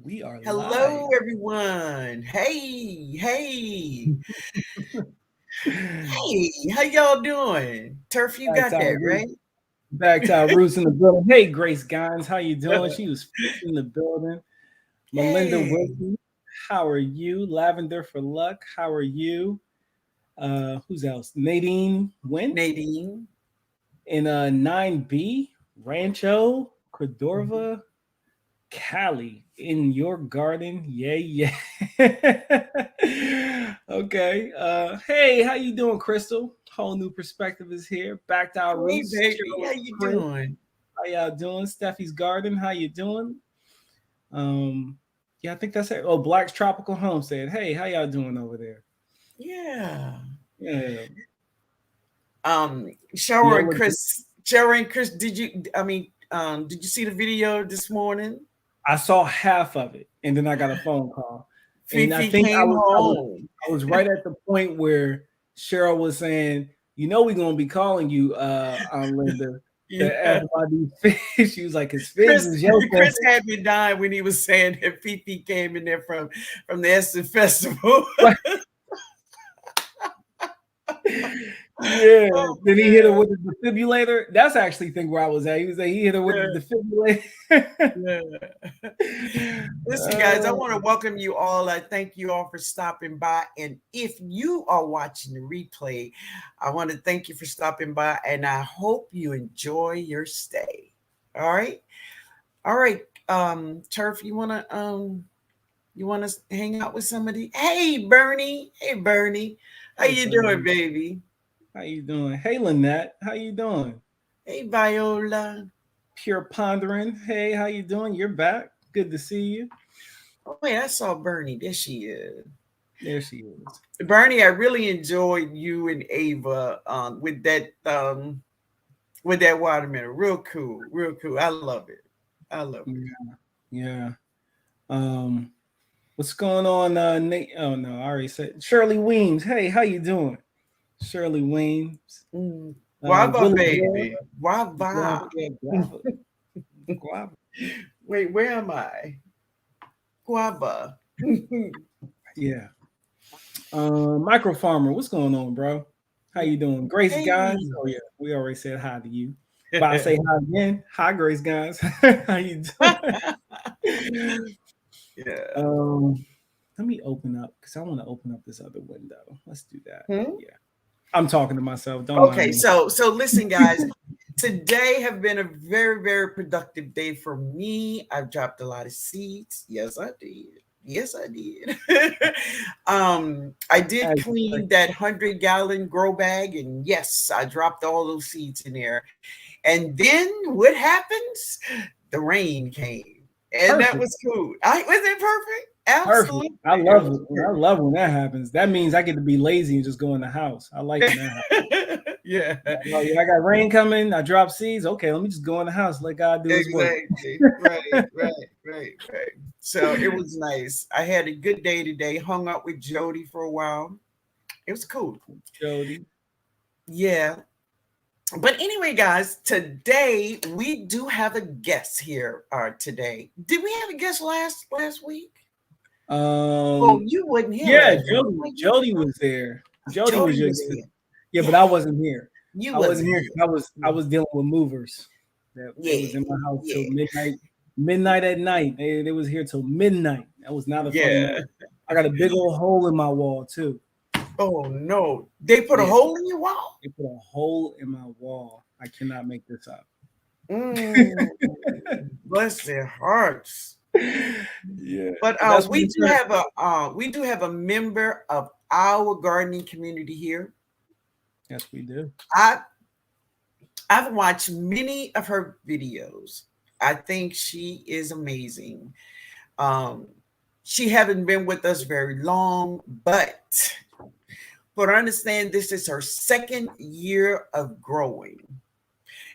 We are live. Hello, everyone. Hey, how y'all doing? Turf, you Back got to that, our right? roots. Back to our roots in the building. Hey, Grace Gines, how you doing? She was first in the building. Melinda Hey, Wilson, how are you? Lavender for Luck, how are you? Who's else? Nadine Went Nadine. in 9B, Rancho, Mhm. Cordova, Cali in your garden. Yeah, yeah. Okay. Hey, how you doing, Crystal? Whole new perspective is here. Back to our Hey, roots. baby, Cheryl, how you Chris, doing? how y'all doing? Steffi's garden, how you doing? Um, yeah, I think that's it. Oh, Black's Tropical Homestead. Hey, how y'all doing over there? Yeah. Yeah. Cheryl and Viola, Chris. Cheryl and Chris, did you see the video this morning? I saw half of it, and then I got a phone call, and I Fifi think I came was I was home. I was right at the point where Cheryl was saying, we're gonna be calling you, Linda, to ask Yeah. about these figs." She was like, "Cause figs Chris is your thing." Chris had me dying when he was saying that Fifi came in there from the Essen Festival. Yeah. Oh Then he hit her man. with the defibrillator. That's actually think where I was at. He was like, he hit her with Yeah, the defibrillator. yeah. Listen, guys, I want to welcome you all. I thank you all for stopping by. And if you are watching the replay, I want to thank you for stopping by and I hope you enjoy your stay. All right. All right. Turf, you wanna hang out with somebody? Hey Bernie. Hey Bernie. How Hey, you doing, Bernie, baby? how you doing? Hey, Lynette, how you doing? Hey Viola. Pure Pondering. Hey, how you doing? You're back. Good to see you. Oh wait, I saw Bernie. There she is. There she is. Bernie, I really enjoyed you and Ava with that watermelon. Real cool, real cool. I love it. I love it. Yeah, yeah. Um, what's going on, Nate? Oh no, I already said Shirley Weems. Hey, how you doing? Shirley Weems. Mm. Guava, Willie Boy. baby. Guava, Guava. yeah, guava, guava. Wait, where am I? Guava. Yeah. Micro Farmer, what's going on, bro? How you doing? Grace Guys. Hey. Oh yeah, we already said hi to you. But I'll say hi again. Hi, Grace Guys. How you doing? Yeah. um, let me open up because I want to open up this other window. Let's do that. Hmm? Yeah. I'm talking to myself. Don't mind Okay, me. so listen, guys. Today have been a very, very productive day for me. I've dropped a lot of seeds. Yes, I did. Yes, I did. I did As clean that 100-gallon grow bag, and yes, I dropped all those seeds in there. And then what happens? The rain came, and that perfect. was cool. Was it perfect? Perfect. Absolutely, I it love was it. I love when that happens. That means I get to be lazy and just go in the house. I like when that happens. perfect. Yeah. Oh, yeah, I got rain coming. I drop seeds. Okay, let me just go in the house. Let God do his work. Exactly. Right. So it was nice. I had a good day today. Hung out with Jody for a while. It was cool. Jody. Yeah. But anyway, guys, today we do have a guest here. Today, did we have a guest last week? Oh, Um, you wasn't here yeah, last week, Jody. were you? Jody was there. Jody was Jody your was guest. here. Yeah, but Yeah, I wasn't here. you I wasn't wasn't here here. because I was dealing with movers. That they Yeah, was in my house till yeah, midnight. Midnight at night. They was here till midnight. That was not a fun night. yeah. I got a big old hole in my wall too. Oh no, they put a Yeah, hole in your wall. they put a hole in my wall. I cannot make this up. Mm, bless their hearts. Yeah, But but that's what I'm trying. we do have a member of our gardening community here. Yes, we do. I I've watched many of her videos. I think she is amazing. Um, she haven't been with us very long, but understand this is her second year of growing.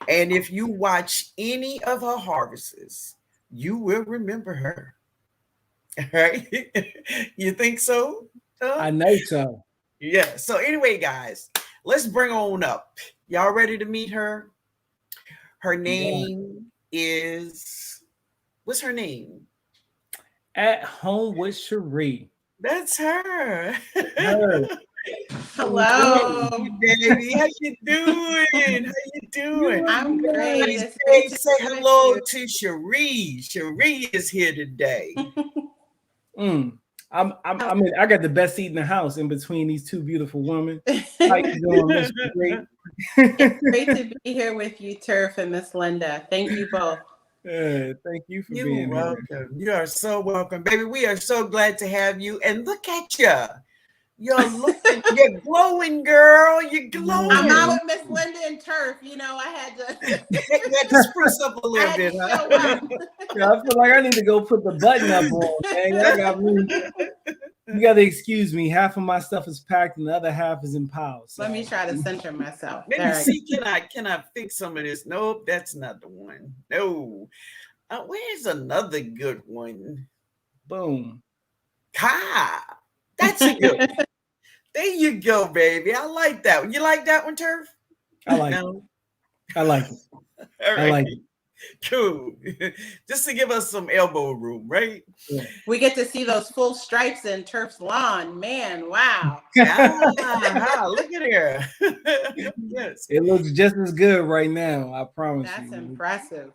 And if you watch any of her harvests, you will remember her. Right? You think so? Huh? I know so. Yeah. So anyway, guys, let's bring on up. Y'all ready to meet her? Her Yeah. name is what's her name? At Home with Sheree. That's her. Her. Hello, baby. How you doing? How you doing? I'm great. Say, It's great to say be with hello you. to Sheree. Sheree is here today. I mean, I got the best seat in the house in between these two beautiful women. How you doing, Miss Sheree? It's great to be here with you, Turf and Miss Linda. Thank you both. Thank you for being welcome. here. You are so welcome, baby. We are so glad to have you. And look at you. You're looking, you're glowing, girl. You're glowing. I'm out with Miss Linda and Turf. You know, I had to. You had to spruce up a little bit, huh? Yeah, I feel like I need to go put the button up on. Man, I got me. You got to excuse me. Half of my stuff is packed, and the other half is in piles. So. Let me try to center myself. Let me see. Can I fix some of this? Nope, that's not the one. No. Where's another good one? Boom. Ha! That's a good one. There you go, baby. I like that one. You like that one, Turf? I like it. I like it. All right. I like it. Cool. Just to give us some elbow room, right? Yeah. We get to see those full stripes in Turf's lawn. Man, wow. Look at her. Yes. It looks just as good right now, I promise you. That's you. impressive.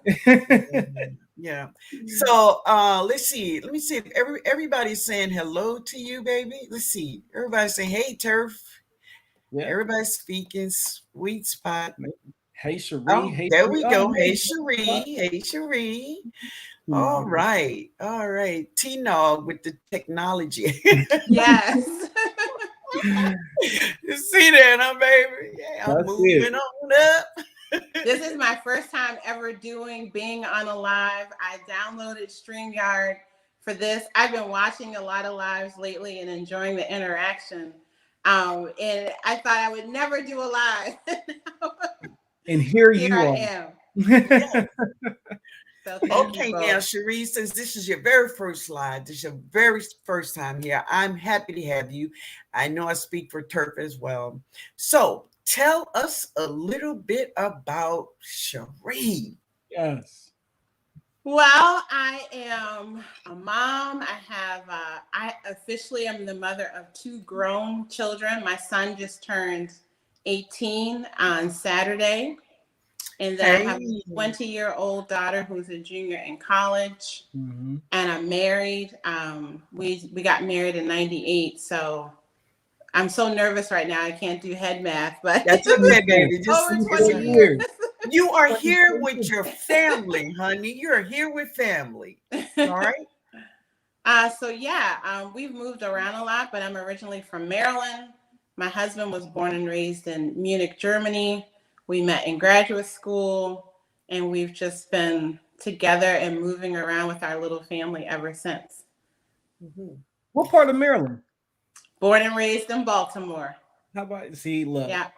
Yeah. So let's see. Let me see if everybody's saying hello to you, baby. Let's see. Everybody's saying, hey, Turf. Yeah. Everybody's speaking. Sweet spot. Hey, Sheree. Oh, hey, there Sheree. we go. Hey, Sheree. Hey, Sheree. All right. All right. Tnog with the technology. Yes. You see that, huh, baby? Yeah, I'm moving on up. This is my first time ever being on a live. I downloaded StreamYard for this. I've been watching a lot of lives lately and enjoying the interaction. And I thought I would never do a live. And here you I are. am. Yeah. So okay, now, Sheree, since this is your very first live, this is your very first time here, I'm happy to have you. I know I speak for Turf as well. So tell us a little bit about Sheree. Yes. Well, I am a mom. I officially am the mother of 2 grown children. My son just turned 18 on Saturday. And then I have a 20-year-old daughter who's a junior in college. Mm-hmm. And I'm married. We got married in 98. So I'm so nervous right now. I can't do head math, but that's okay, baby. Just over 20 years. You are here with your family, honey. You're here with family. All right. So yeah, we've moved around a lot, but I'm originally from Maryland. My husband was born and raised in Munich, Germany. We met in graduate school, and we've just been together and moving around with our little family ever since. Mm-hmm. What part of Maryland? Born and raised in Baltimore. How about, see, look. Yeah.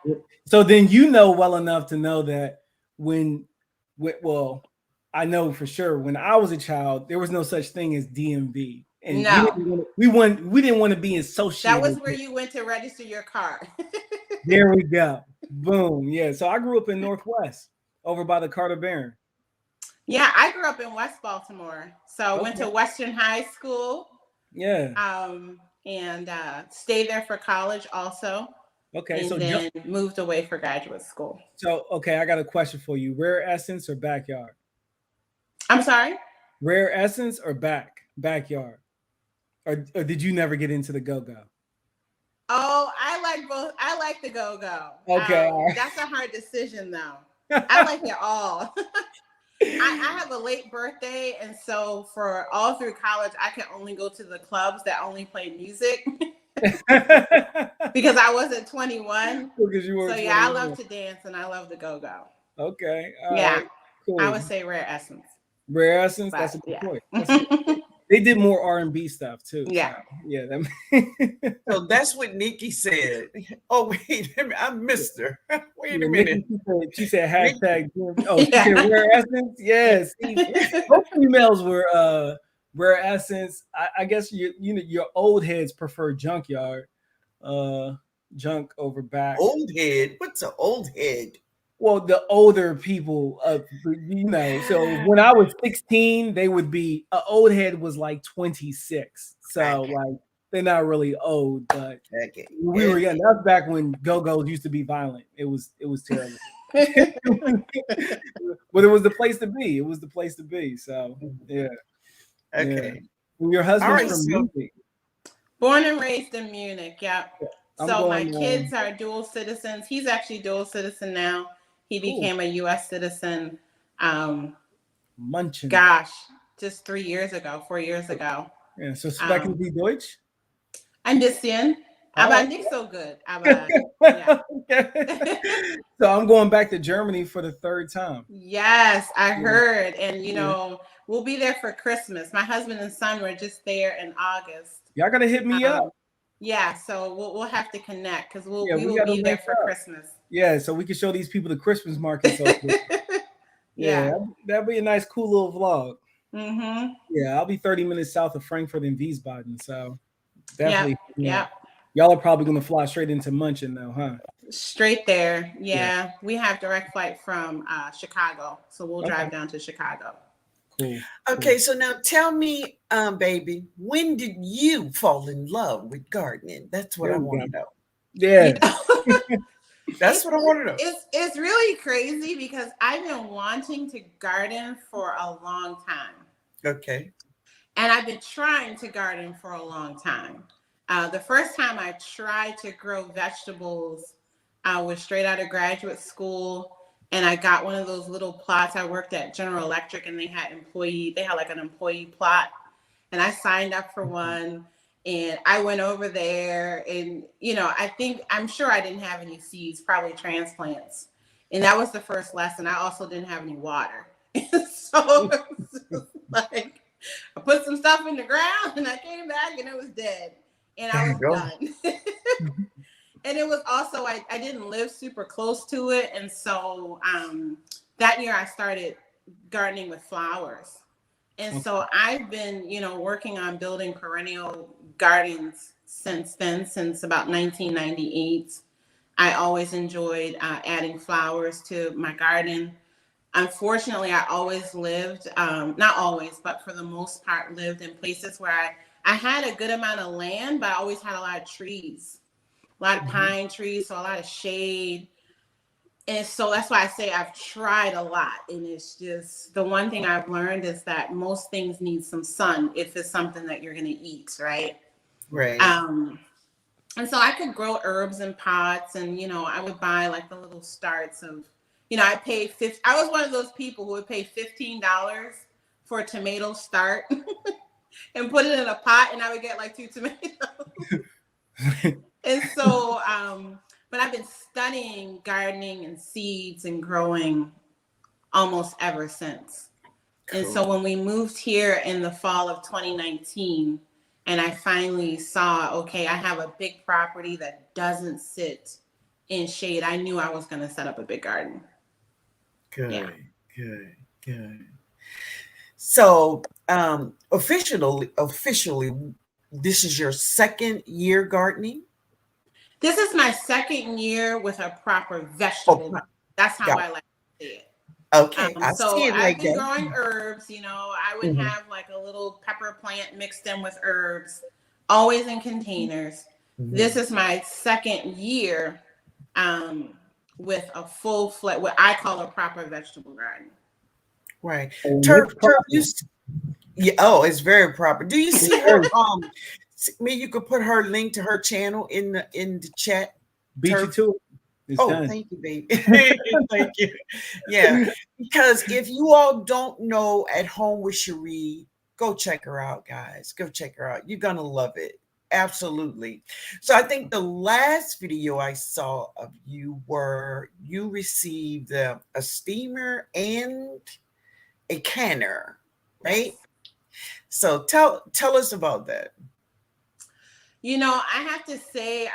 So then you know well enough to know that well, I know for sure when I was a child, there was no such thing as DMV. And no. we didn't want to be associated. That was where you went to register your car. There we go. Boom. Yeah. So I grew up in Northwest over by the Carter Barron. Yeah, I grew up in West Baltimore. So went to Western High School. Yeah. And stayed there for college also. Okay. And so then moved away for graduate school. So, okay, I got a question for you. Rare Essence or backyard? I'm sorry? Rare Essence or backyard? Or did you never get into the go-go? Oh, I like both. I like the go-go. Okay. That's a hard decision, though. I like it all. I have a late birthday, and so for all through college, I could only go to the clubs that only play music because I wasn't 21. Because you were. So yeah, I love to dance and I love the go-go. Okay. Yeah. Right. Cool. I would say Rare Essence. Rare Essence. But, that's a good point. They did more R&B stuff too. Yeah. So, yeah. So that's what Nikki said. Oh, wait a minute. I missed her. Wait a minute. She said hashtag. Oh, she said Rare Essence. Yes. Both females were Rare Essence. I guess your old heads prefer Junkyard. Junk over back. Old head? What's an old head? Well, the older people, so when I was 16, they would be, an old head was like 26. So Okay. like they're not really old, but Okay. we were young. That was back when go-go's used to be violent. It was terrible. But it was the place to be. It was the place to be. So yeah. Okay. And your All husband's right. from So, Munich. Born and raised in Munich. Yeah. I'm So my going kids are dual citizens. He's actually dual citizen now. He cool. became a U.S. citizen. Munchen. Gosh, just 4 years ago. Ja, so sprechen Sie Deutsch? Ein bisschen, aber Oh. nicht so good. Aber, yeah. Okay. So I'm going back to Germany for the third time. Yes, I heard. And, we'll be there for Christmas. My husband and son were just there in August. Y'all gotta hit me up. Yeah, so we'll have to connect because we will gotta be there link for up. Christmas. Yeah, so we can show these people the Christmas markets. Yeah. That'd be a nice, cool little vlog. Mm-hmm. Yeah, I'll be 30 minutes south of Frankfurt and Wiesbaden, so definitely. Yeah. Y'all are probably gonna fly straight into Munchen though, huh? Straight there. Yeah. We have direct flight from Chicago, so we'll drive down to Chicago. Cool. Okay, so now tell me, baby, when did you fall in love with gardening? That's what I want to know. Yeah. That's what I want to know. It's really crazy because I've been wanting to garden for a long time. Okay. And I've been trying to garden for a long time. The first time I tried to grow vegetables, I was straight out of graduate school, and I got one of those little plots. I worked at General Electric, and they had like an employee plot, and I signed up for one. And I went over there and, I'm sure I didn't have any seeds, probably transplants. And that was the first lesson. I also didn't have any water. So it was just like, I put some stuff in the ground and I came back and it was dead. And I was done. And it was also, I didn't live super close to it. And so that year I started gardening with flowers. And so I've been, working on building perennial gardens since then, since about 1998. I always enjoyed adding flowers to my garden. Unfortunately, I always lived, not always, but for the most part, lived in places where I had a good amount of land, but I always had a lot of trees, a lot of pine trees, so a lot of shade. And so that's why I say I've tried a lot. And it's just, the one thing I've learned is that most things need some sun if it's something that you're going to eat, right? Right. And so I could grow herbs in pots, and, I would buy like the little starts of, I paid I was one of those people who would pay $15 for a tomato start and put it in a pot, and I would get like 2 tomatoes. And so, but I've been studying gardening and seeds and growing almost ever since. Cool. And so when we moved here in the fall of 2019, and I finally saw, okay, I have a big property that doesn't sit in shade, I knew I was going to set up a big garden. Good. So officially, this is your second year gardening? This is my second year with a proper vegetable garden. That's how I like to say it. Okay. So I've been growing herbs, I would have like a little pepper plant mixed in with herbs, always in containers. This is my second year with a full-fledged, what I call a proper vegetable garden. Right. It's very proper. Do you see her? Maybe you could put her link to her channel in the chat. Beat you to it. It's done. Thank you, baby. Thank you. Yeah, because if you all don't know At Home with Sheree, go check her out, guys. Go check her out. You're gonna love it. Absolutely. So I think the last video I saw of you received a steamer and a canner, right? So tell us about that. I have to say,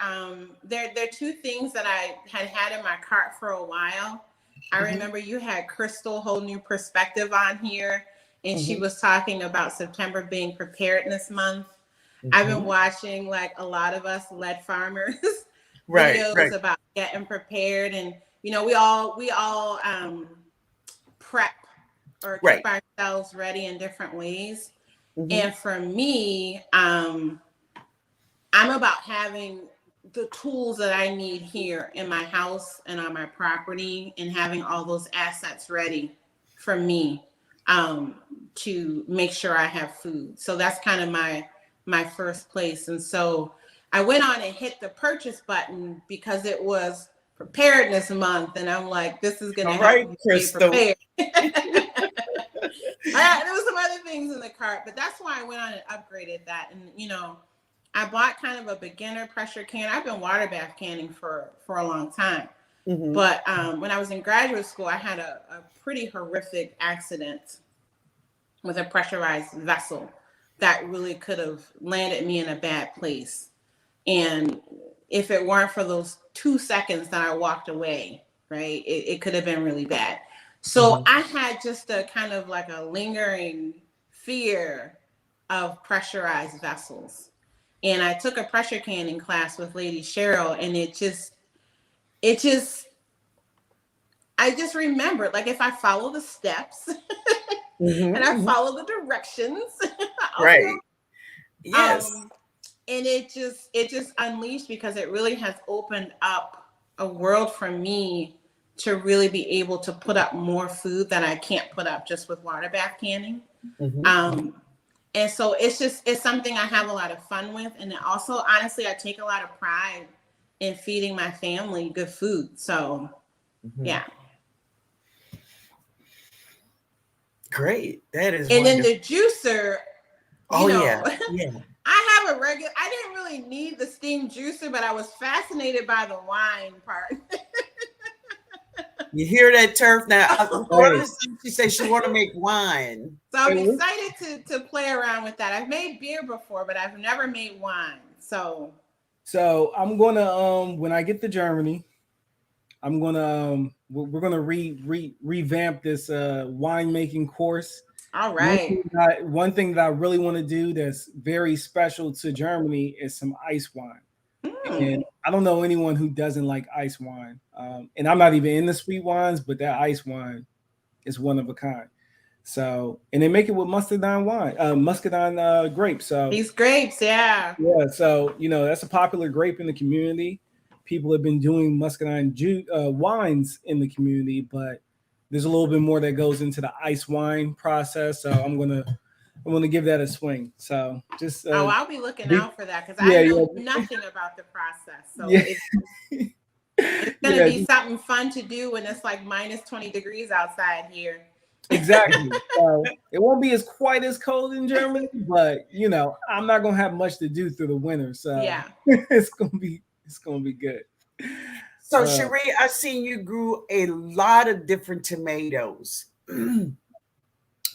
there are two things that I had in my cart for a while. I remember you had Crystal Whole New Perspective on here, and she was talking about September being Preparedness Month. I've been watching, like a lot of us lead farmers, videos about getting prepared. And, you know, we all prep or keep ourselves ready in different ways. Mm-hmm. And for me, I'm about having the tools that I need here in my house and on my property, and having all those assets ready for me to make sure I have food. So that's kind of my first place. And so I went on and hit the purchase button because it was Preparedness Month, and I'm like, this is going to help me stay prepared. There was some other things in the cart, but that's why I went on and upgraded that. And, you know, I bought kind of a beginner pressure can. I've been water bath canning for a long time. Mm-hmm. But when I was in graduate school, I had a pretty horrific accident with a pressurized vessel that really could have landed me in a bad place. And if it weren't for those 2 seconds that I walked away, right, it could have been really bad. So mm-hmm. I had just a kind of like a lingering fear of pressurized vessels. And I took a pressure canning class with Lady Cheryl, and I just remembered, like, if I follow the steps mm-hmm. and I follow the directions, right. Yes. And it just unleashed, because it really has opened up a world for me to really be able to put up more food that I can't put up just with water bath canning. Mm-hmm. And so it's something I have a lot of fun with. And also, honestly, I take a lot of pride in feeding my family good food. So, mm-hmm. yeah. Great. That is and wonderful. Then the juicer, yeah. I have I didn't really need the steam juicer, but I was fascinated by the wine part. You hear that, Turf? Now, she says she want to make wine. So I'm excited to play around with that. I've made beer before, but I've never made wine. So I'm gonna when I get to Germany, I'm gonna we're gonna revamp this winemaking course. All right. One thing that I really want to do that's very special to Germany is some ice wine. And I don't know anyone who doesn't like ice wine. And I'm not even in the sweet wines, but that ice wine is one of a kind. So, and they make it with muscadine grapes. So these grapes, yeah. Yeah. So, that's a popular grape in the community. People have been doing muscadine wines in the community, but there's a little bit more that goes into the ice wine process. So I'm gonna give that a swing. So just I'll be looking out for that, because I know nothing about the process. So it's gonna be something fun to do when it's like minus 20 degrees outside here. Exactly. So it won't be quite as cold in Germany, but I'm not gonna have much to do through the winter. So yeah, it's gonna be good. So Sheree, I've seen you grew a lot of different tomatoes.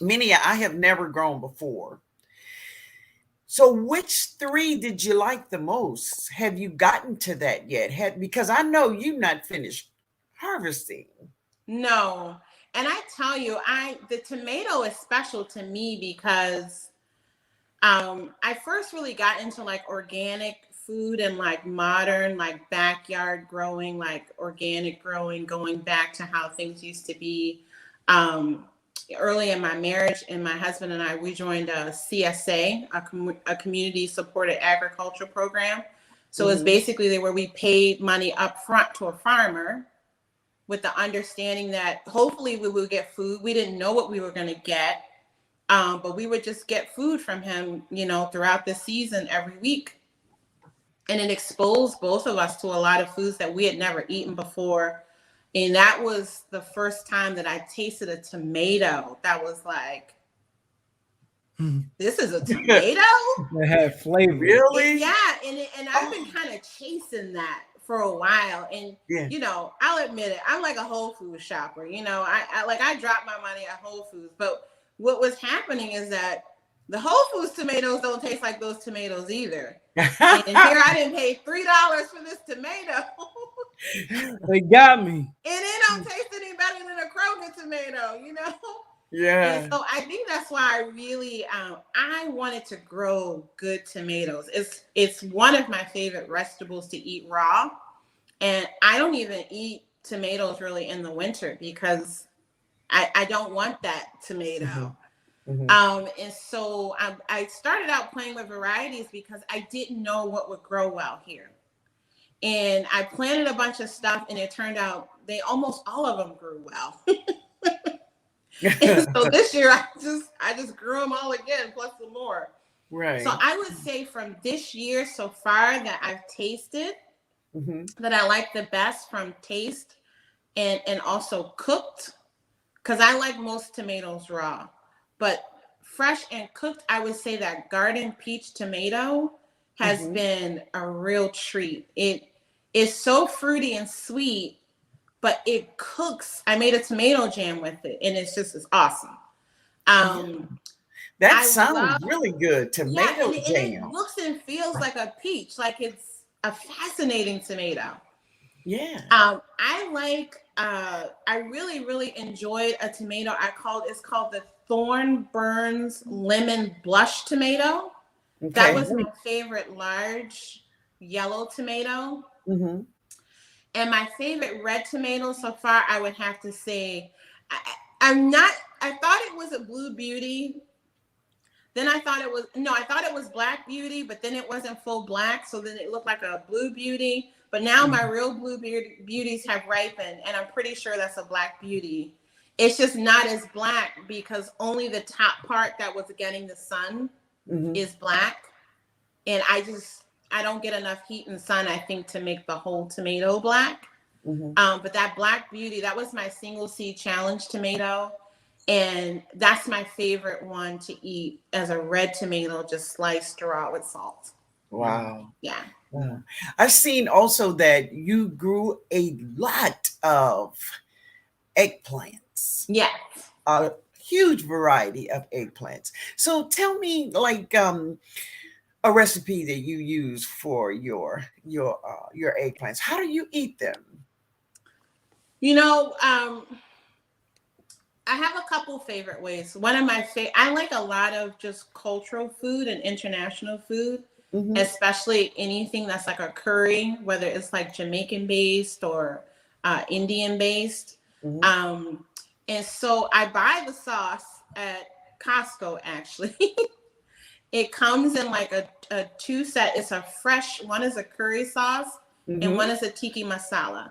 Many I have never grown before. So which 3 did you like the most? Have you gotten to that yet? Because I know you've not finished harvesting. No. And I tell you, the tomato is special to me because I first really got into like organic food and like modern, like backyard growing, like organic growing, going back to how things used to be. Early in my marriage, and my husband and I, we joined a CSA, a community supported agriculture program. So it's basically where we paid money up front to a farmer with the understanding that hopefully we would get food. We didn't know what we were going to get, but we would just get food from him, throughout the season every week. And it exposed both of us to a lot of foods that we had never eaten before. And that was the first time that I tasted a tomato that was like, this is a tomato? It had flavor. Really? And I've been kind of chasing that for a while. And, I'll admit it, I'm like a Whole Foods shopper. I drop my money at Whole Foods. But what was happening is that the Whole Foods tomatoes don't taste like those tomatoes either. And here I didn't pay $3 for this tomato. They got me. And it don't taste any better than a Kroger tomato, Yeah. And so I think that's why I really I wanted to grow good tomatoes. It's one of my favorite vegetables to eat raw. And I don't even eat tomatoes really in the winter because I don't want that tomato. And so I started out playing with varieties because I didn't know what would grow well here. And I planted a bunch of stuff and it turned out almost all of them grew well. And so this year I just grew them all again, plus some more. Right. So I would say from this year so far that I've tasted, that I like the best from taste and also cooked, because I like most tomatoes raw, but fresh and cooked, I would say that garden peach tomato has been a real treat. It is so fruity and sweet, but it cooks. I made a tomato jam with it, and it's awesome. That sounds really good. Tomato jam. And it looks and feels like a peach, like it's a fascinating tomato. Yeah. I really enjoyed a tomato it's called the Thorn Burns Lemon Blush tomato. Okay. That was my favorite large yellow tomato. And my favorite red tomato so far, I would have to say, I thought it was a Blue Beauty. Then I thought it was Black Beauty, but then it wasn't full black. So then it looked like a Blue Beauty. But now my real Blue Beauties have ripened, and I'm pretty sure that's a Black Beauty. It's just not as black because only the top part that was getting the sun is black. And I don't get enough heat and sun, I think, to make the whole tomato black. But that Black Beauty, that was my single seed challenge tomato. And that's my favorite one to eat as a red tomato, just sliced raw with salt. Wow. Yeah. Wow. I've seen also that you grew a lot of eggplants. Yes. A huge variety of eggplants. So tell me, like, a recipe that you use for your eggplants. How do you eat them? I have a couple favorite ways. One of my I like a lot of just cultural food and international food, especially anything that's like a curry, whether it's like Jamaican based or Indian based. And so I buy the sauce at Costco, actually. It comes in like a two set. It's a fresh, one is a curry sauce and one is a tiki masala.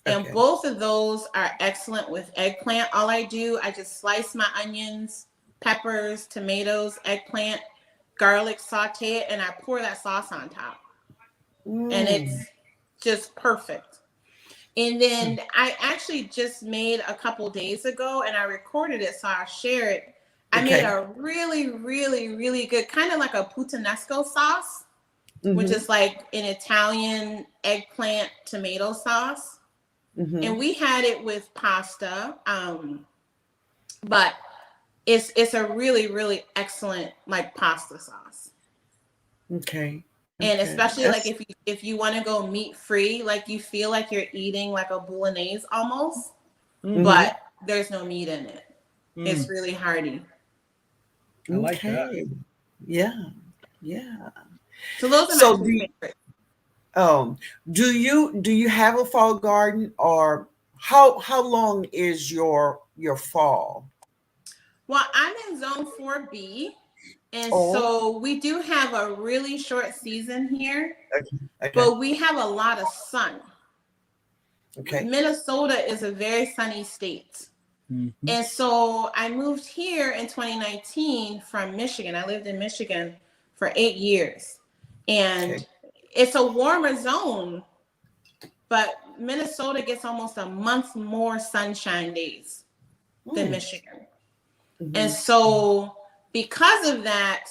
And both of those are excellent with eggplant. All I do, I just slice my onions, peppers, tomatoes, eggplant, garlic, saute it, and I pour that sauce on top. And it's just perfect. And then I actually just made a couple days ago, and I recorded it, so I'll share it. I made a really good, kind of like a Putanesco sauce, which is like an Italian eggplant tomato sauce. And we had it with pasta, but it's a really excellent like pasta sauce. And especially like if you want to go meat free, like you feel like you're eating like a bolognese almost, but there's no meat in it. It's really hearty. I like that. Yeah. So those are my two favorites. Do you have a fall garden, or how long is your fall? Well, I'm in zone 4B, and so we do have a really short season here, but we have a lot of sun. Minnesota is a very sunny state. And so I moved here in 2019 from Michigan. I lived in Michigan for 8 years, and it's a warmer zone, but Minnesota gets almost a month more sunshine days than Michigan. And so because of that,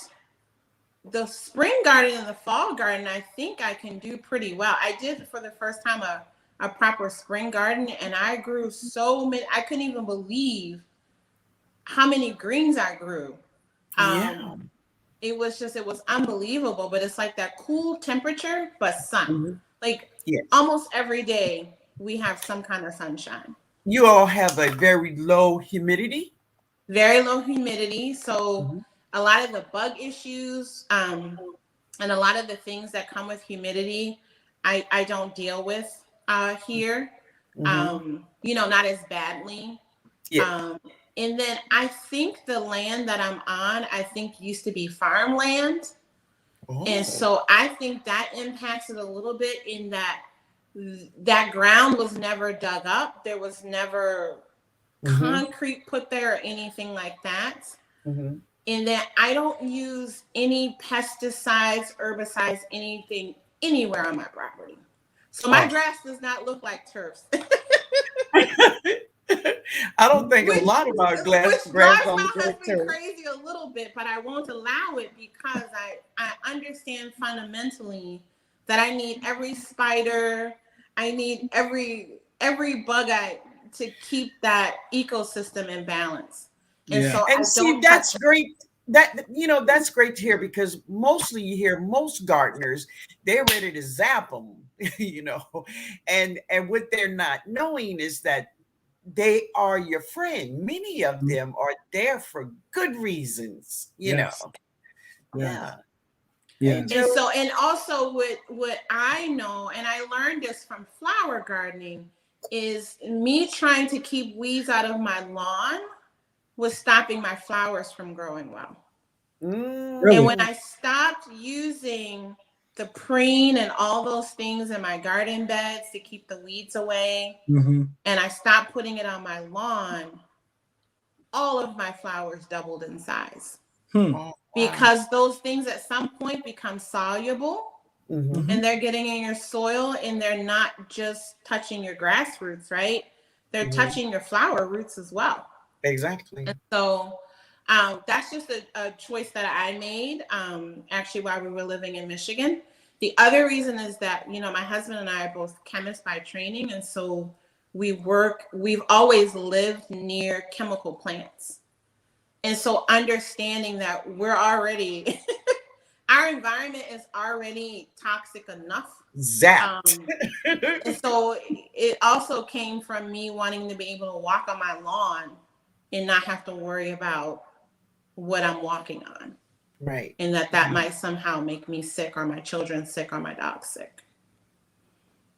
the spring garden and the fall garden, I think I can do pretty well. I did for the first time a proper spring garden, and I grew so many, I couldn't even believe how many greens I grew. It was unbelievable, but it's like that cool temperature, but sun. Like almost every day we have some kind of sunshine. You all have a very low humidity? Very low humidity. So a lot of the bug issues and a lot of the things that come with humidity, I don't deal with here. Not as badly. Yeah. And then I think the land that I'm on, I think used to be farmland. Oh. And so I think that impacts it a little bit in that ground was never dug up. There was never concrete put there or anything like that. And then I don't use any pesticides, herbicides, anything anywhere on my property. So my grass does not look like turfs. I don't think a lot of our grass drives on my the husband crazy a little bit, but I won't allow it because I understand fundamentally that I need every spider, I need every bug to keep that ecosystem in balance. And so and see, that's great. That's great to hear, because mostly you hear most gardeners, they're ready to zap them, and what they're not knowing is that they are your friend. Many of them are there for good reasons, know. Yeah. And so, and also what I know, and I learned this from flower gardening, is me trying to keep weeds out of my lawn was stopping my flowers from growing well. Really? And when I stopped using the preen and all those things in my garden beds to keep the weeds away, and I stopped putting it on my lawn, all of my flowers doubled in size. Because those things at some point become soluble, and they're getting in your soil, and they're not just touching your grass roots, right? They're touching your flower roots as well. Exactly. And so that's just a choice that I made actually while we were living in Michigan. The other reason is that, my husband and I are both chemists by training. And so we've always lived near chemical plants. And so understanding that we're already, our environment is already toxic enough. Zapped. And so it also came from me wanting to be able to walk on my lawn and not have to worry about what I'm walking on. Right. And that might somehow make me sick, or my children sick, or my dog sick.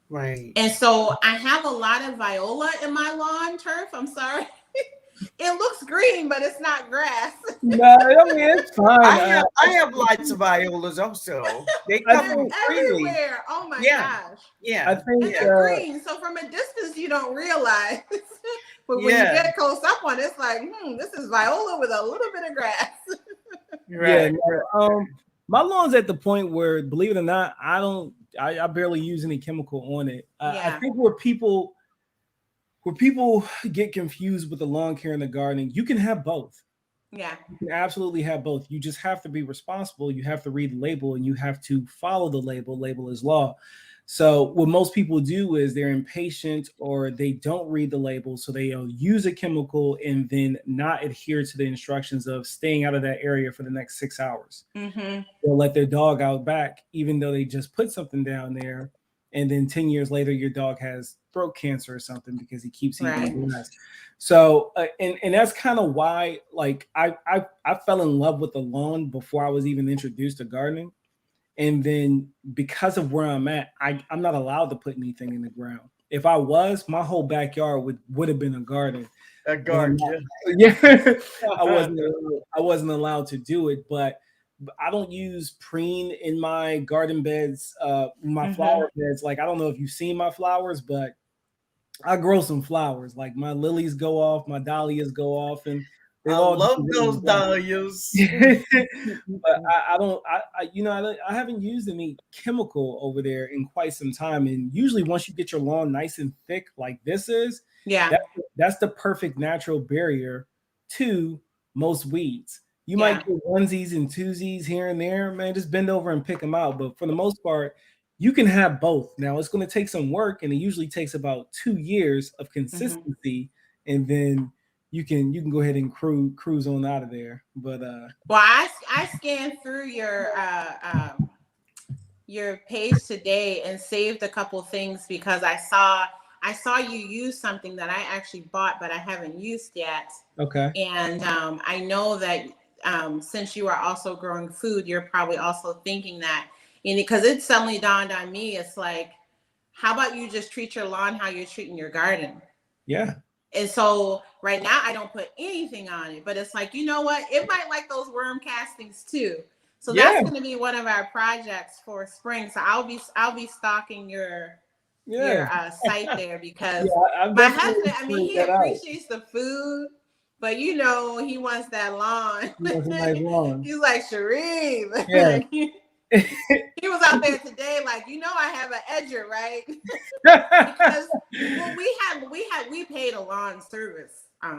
Right. And so I have a lot of viola in my lawn turf. I'm sorry. It looks green, but it's not grass. No, I mean, it's fine. I have lots of violas also. They come everywhere. Oh my gosh. Yeah. I think and they're green. So from a distance, you don't realize. But when you get close up on it, it's like, this is viola with a little bit of grass. Right. Yeah. My lawn's at the point where, believe it or not, I barely use any chemical on it. I think where people get confused with the lawn care and the gardening, you can have both. Yeah. You can absolutely have both. You just have to be responsible. You have to read the label, and you have to follow the label. Label is law. So what most people do is they're impatient, or they don't read the label. So they'll use a chemical and then not adhere to the instructions of staying out of that area for the next 6 hours. They'll let their dog out back, even though they just put something down there. And then 10 years later, your dog has throat cancer or something because he keeps eating grass. So, and that's kind of why, like, I fell in love with the lawn before I was even introduced to gardening. And then because of where I'm at, I'm not allowed to put anything in the ground. If I was, my whole backyard would have been a garden. A garden. I wasn't allowed to do it, but I don't use preen in my garden beds, my flower beds. Like, I don't know if you've seen my flowers, but I grow some flowers. Like, my lilies go off, my dahlias go off, and I love those dahlias. But I haven't used any chemical over there in quite some time. And usually once you get your lawn nice and thick like this is, that's the perfect natural barrier to most weeds. You might get onesies and twosies here and there, man, just bend over and pick them out. But for the most part, you can have both. Now, it's going to take some work, and it usually takes about 2 years of consistency, and then you can go ahead and cruise on out of there. But I scanned through your page today and saved a couple things because I saw you use something that I actually bought but I haven't used yet. Okay. And I know that since you are also growing food, you're probably also thinking that, because it suddenly dawned on me, it's like how about you just treat your lawn how you're treating your garden? Yeah. And so right now I don't put anything on it, but it's like, you know what? It might like those worm castings too. So that's going to be one of our projects for spring. So I'll be stalking your site there because my husband, I mean, he appreciates the food, but you know, he wants that lawn. He wants a nice lawn. He's like, Sheree. Yeah. He was out there today, like, you know, I have an edger, right? Because we paid a lawn service.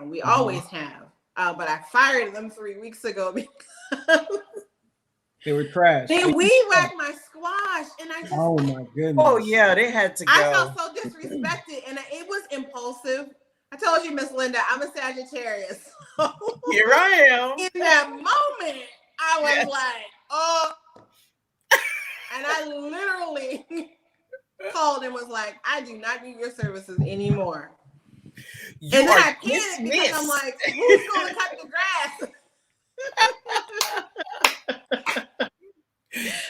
We always have, but I fired them 3 weeks ago because they were trash. They weed whacked my squash, and I just. Oh my goodness. Oh yeah, they had to go. I felt so disrespected, and it was impulsive. I told you, Miss Linda, I'm a Sagittarius. Here I am. In that moment, I was like, oh. And I literally called and was like, I do not need your services anymore. And then I panicked because I'm like, who's going to cut the grass?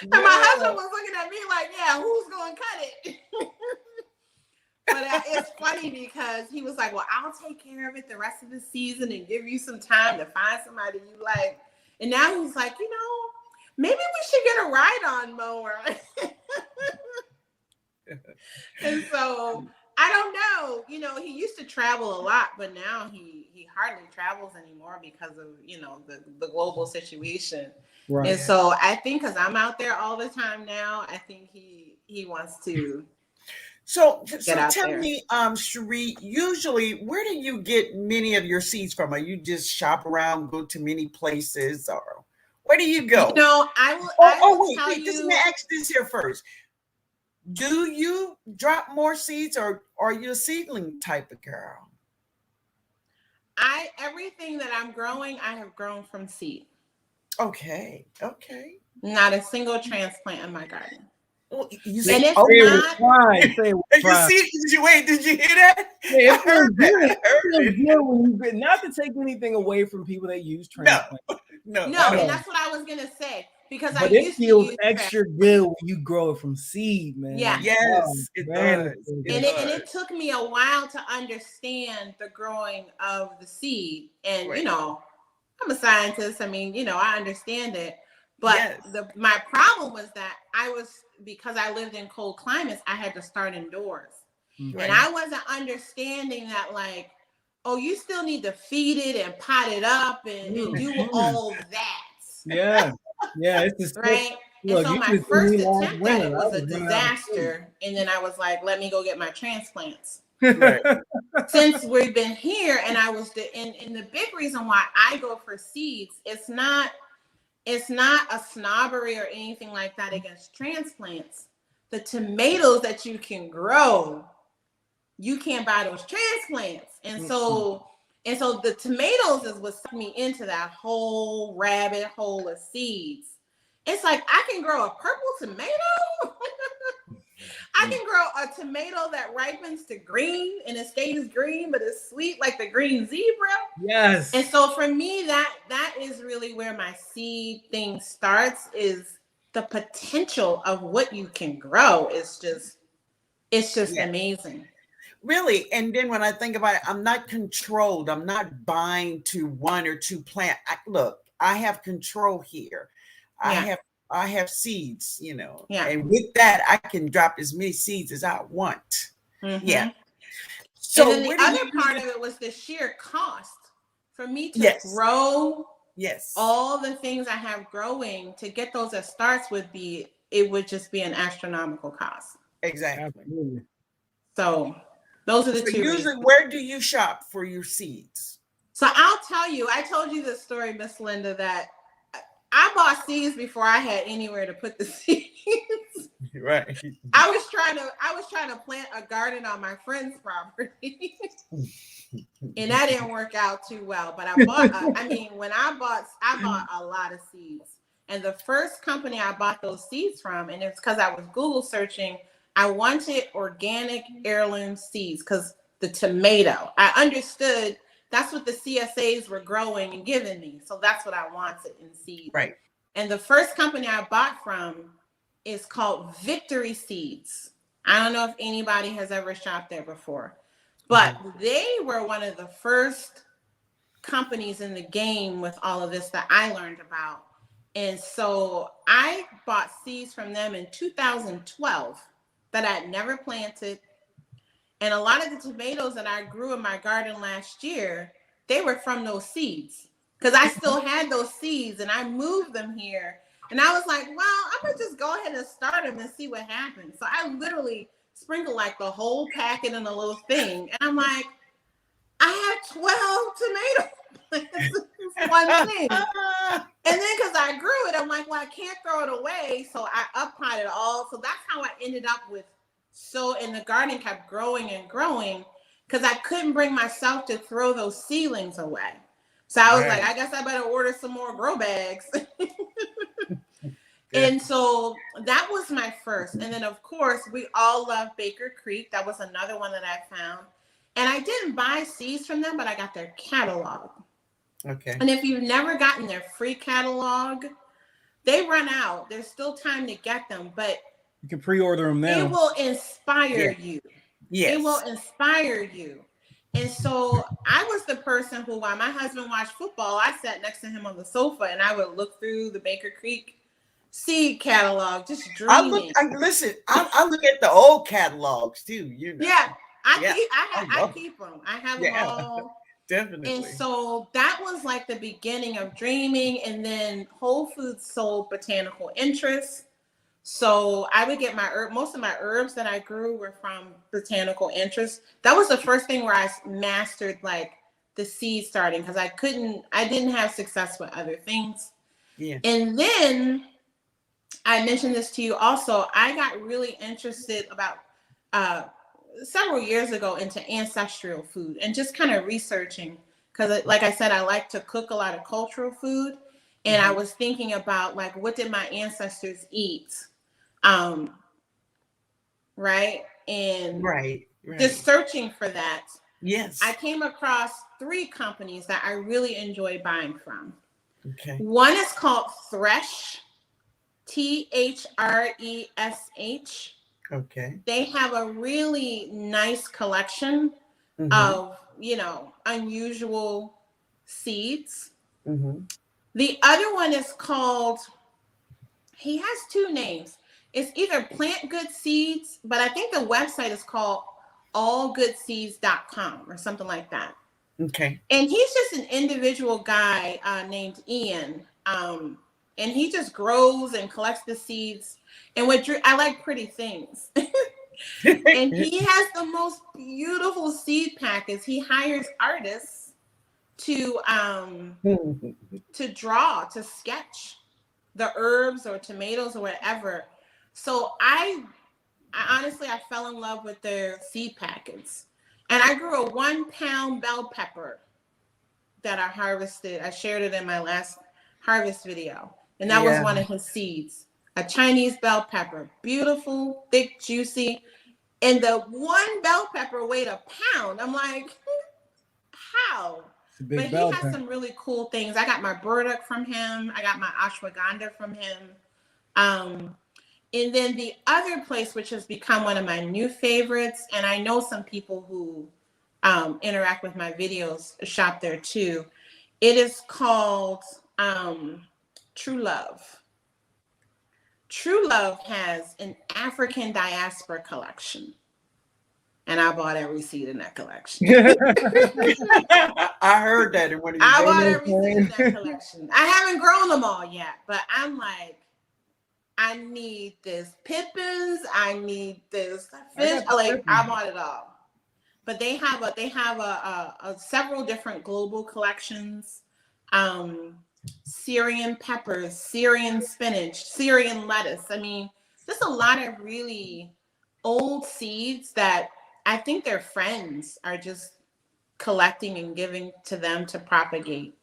And my husband was looking at me like, yeah, who's going to cut it? But it's funny because he was like, well, I'll take care of it the rest of the season and give you some time to find somebody you like. And now he's like, you know, maybe we should get a ride-on mower. And so I don't know. You know, he used to travel a lot, but now he hardly travels anymore because of, you know, the global situation. Right. And so I think because I'm out there all the time now, I think he wants to. So tell me, Sheree, usually where do you get many of your seeds from? Are you just shop around, go to many places, or where do you go? You know, I will. Wait, let me ask this here first. Do you drop more seeds, or are you a seedling type of girl? Everything that I'm growing, I have grown from seed. Okay. Not a single transplant in my garden. Well, you say, and it's not. Did you hear that? Yeah, it feels good. Not to take anything away from people that use transplant. No, and that's what I was gonna say because it feels extra good when you grow it from seed, man. Yeah, yes, it does. And it took me a while to understand the growing of the seed, and you know, I'm a scientist. I mean, you know, I understand it. But my problem was that because I lived in cold climates, I had to start indoors. Right. And I wasn't understanding that, like, oh, you still need to feed it and pot it up and do all that. Yeah, it's just right. And so my first attempt at it was a disaster. And then I was like, let me go get my transplants. Right. Since we've been here, and I was and the big reason why I go for seeds, it's not a snobbery or anything like that against transplants. The tomatoes that you can grow, you can't buy those transplants. And so the tomatoes is what sucked me into that whole rabbit hole of seeds. It's like, I can grow a purple tomato. I can grow a tomato that ripens to green and it stays green, but it's sweet like the green zebra. Yes. And so for me, that is really where my seed thing starts, is the potential of what you can grow. It's just amazing. Really. And then when I think about it, I'm not controlled. I'm not bind to one or two plants. I have control here. I have seeds, you know, and with that, I can drop as many seeds as I want. Mm-hmm. Yeah. So and then the other part of it was the sheer cost for me to grow. Yes. All the things I have growing, to get those as starts would just be an astronomical cost. Exactly. So those are the two. Usually, where do you shop for your seeds? So I'll tell you, I told you the story, Miss Linda, that I bought seeds before I had anywhere to put the seeds. Right. I was trying to plant a garden on my friend's property, and that didn't work out too well. But I bought a lot of seeds. And the first company I bought those seeds from, and it's because I was Google searching, I wanted organic heirloom seeds because the tomato, I understood. That's what the CSAs were growing and giving me. So that's what I wanted in seeds. Right. And the first company I bought from is called Victory Seeds. I don't know if anybody has ever shopped there before, but they were one of the first companies in the game with all of this that I learned about. And so I bought seeds from them in 2012 that I'd never planted. And a lot of the tomatoes that I grew in my garden last year, they were from those seeds, because I still had those seeds and I moved them here. And I was like, well, I'm going to just go ahead and start them and see what happens. So I literally sprinkled like the whole packet in a little thing. And I'm like, I have 12 tomato plants. It's one thing. And then because I grew it, I'm like, well, I can't throw it away. So I uppotted it all. So that's how I ended up with and the garden kept growing and growing, because I couldn't bring myself to throw those seedlings away. So I was like, I guess I better order some more grow bags. And so that was my first. And then, of course, we all love Baker Creek. That was another one that I found. And I didn't buy seeds from them, but I got their catalog. Okay. And if you've never gotten their free catalog, they run out. There's still time to get them, but you can pre-order them now. It will inspire you. Yes. It will inspire you. And so I was the person who, while my husband watched football, I sat next to him on the sofa and I would look through the Baker Creek seed catalog, just dreaming. I look at the old catalogs too. You know. Yeah, I keep them. I have them all. Definitely. And so that was like the beginning of dreaming. And then Whole Foods sold botanical interests. So I would get most of my herbs that I grew were from botanical interest. That was the first thing where I mastered like the seed starting, because I didn't have success with other things. Yeah. And then I mentioned this to you also, I got really interested about several years ago into ancestral food and just kind of researching, because like I said, I like to cook a lot of cultural food. And I was thinking about like, what did my ancestors eat? Right. And right. Just searching for that. Yes. I came across 3 companies that I really enjoy buying from. Okay. One is called Thresh, THRESH. Okay. They have a really nice collection of, unusual seeds. The other one is called, he has 2 names. It's either Plant Good Seeds, but I think the website is called allgoodseeds.com or something like that. Okay. And he's just an individual guy named Ian. And he just grows and collects the seeds. And I like pretty things. And he has the most beautiful seed packets. He hires artists to draw, to sketch the herbs or tomatoes or whatever. So I honestly fell in love with their seed packets. And I grew a 1-pound bell pepper that I harvested. I shared it in my last harvest video. And that was one of his seeds. A Chinese bell pepper. Beautiful, thick, juicy. And the one bell pepper weighed a pound. I'm like, how? But he has some really cool things. I got my burdock from him. I got my ashwagandha from him. And then the other place, which has become one of my new favorites, and I know some people who interact with my videos shop there too. It is called True Love. True Love has an African diaspora collection. And I bought every seed in that collection. I heard that in one of your I bought every seed in that collection. I haven't grown them all yet, but I'm like, I need this pippins. I need this fish. I bought it all. But they have a several different global collections. Syrian peppers, Syrian spinach, Syrian lettuce. I mean, there's a lot of really old seeds that I think their friends are just collecting and giving to them to propagate.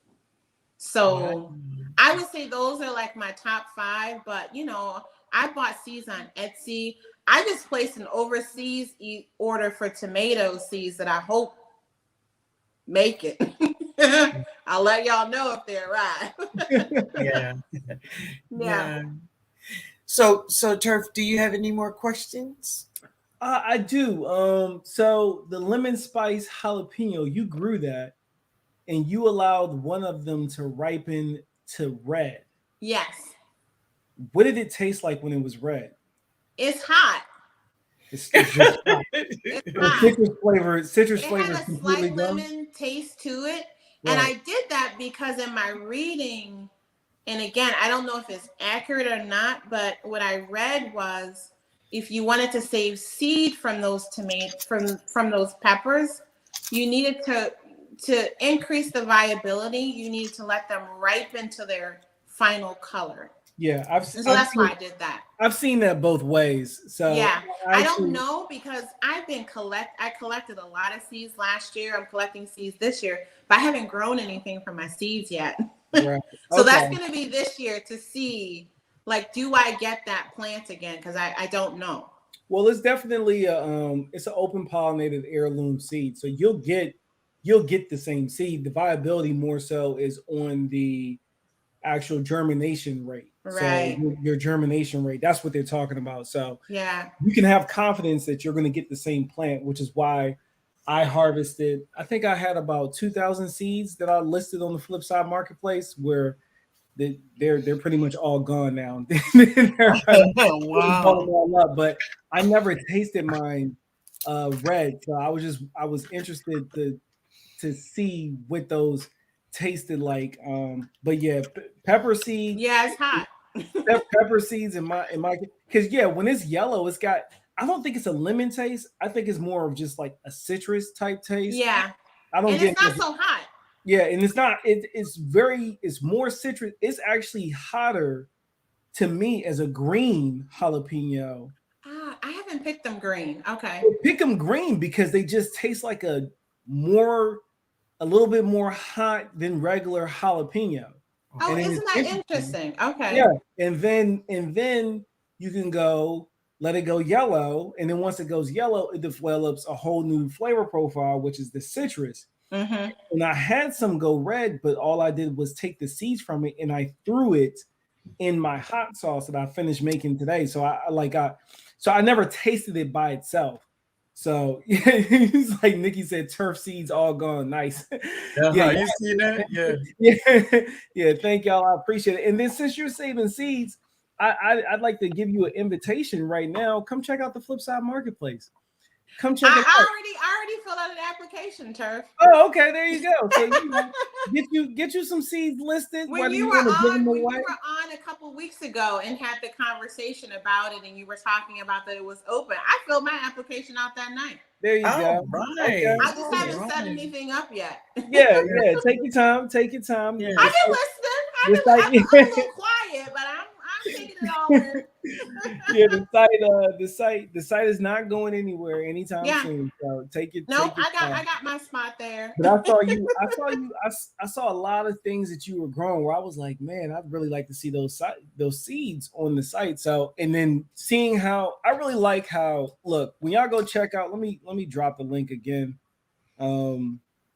So I would say those are like my top 5, but I bought seeds on Etsy. I just placed an overseas order for tomato seeds that I hope make it. I'll let y'all know if they arrive. Yeah. So Turf, do you have any more questions? I do. So the lemon spice jalapeno, you grew that, and you allowed one of them to ripen to red. Yes. What did it taste like when it was red? It's hot. It's just hot. It's The hot. citrus It flavor had is a completely slight gone. lemon taste to it. And Right. I did that because in my reading, and again, I don't know if it's accurate or not, but what I read was if you wanted to save seed from those tomatoes, from those peppers, you needed to increase the viability, you needed to let them ripen to their final color. Yeah, And so that's why I did that. I've seen that both ways. So Yeah, I don't actually, know because I collected a lot of seeds last year. I'm collecting seeds this year, but I haven't grown anything from my seeds yet. right. So that's Okay. going to be this year to see, like, do I get that plant again? Because I don't know. Well, it's definitely it's an open pollinated heirloom seed. So you'll get the same seed. The viability more so is on the actual germination rate. So Right. your germination rate, that's what they're talking about. So Yeah. you can have confidence that you're going to get the same plant, which is why I harvested. I think I had about 2,000 seeds that I listed on the Flipside Marketplace, where they're pretty much all gone now. They're Wow. all up, but I never tasted mine red, so I was interested to see what those tasted like. But yeah, pepper seed, Yeah, it's hot. pepper seeds in my because yeah, when it's yellow, it's got. I don't think it's a lemon taste. I think it's more of just like a citrus type taste. Yeah. I don't And get it's not so hot. yeah, and it's not. It's more citrus. It's actually hotter to me as a green jalapeno. Ah, I haven't picked them green. Okay. Pick them green because they just taste like a little bit more hot than regular jalapeno. Oh, And then isn't it's that interesting. interesting? Okay. Yeah, and then you can let it go yellow, and then once it goes yellow, it develops a whole new flavor profile, which is the citrus. Mm-hmm. And I had some go red, but all I did was take the seeds from it and I threw it in my hot sauce that I finished making today. So I never tasted it by itself. So yeah, it's like Nikki said, turf seeds all gone. Nice. Yeah, You see that? Yeah. yeah, yeah. Thank y'all. I appreciate it. And then since you're saving seeds, I'd like to give you an invitation right now. Come check out the Flipside Marketplace. Come check it out. I already filled out an application, Turf. Oh, okay. There you go. So get you some seeds listed. When you were on a couple weeks ago and had the conversation about it, and you were talking about that it was open, I filled my application out that night. There you go. Right. Okay. I just haven't set anything up yet. Yeah. Take your time. Take your time. Yeah. I've been listening. I'm a little quiet, but I'm taking it all in. Yeah, the site is not going anywhere anytime soon. So take it. No, take your time. I got my spot there. But I saw a lot of things that you were growing where I was like, man, I'd really like to see those seeds on the site. So, and then seeing how I really like how, look, when y'all go check out, let me drop the link again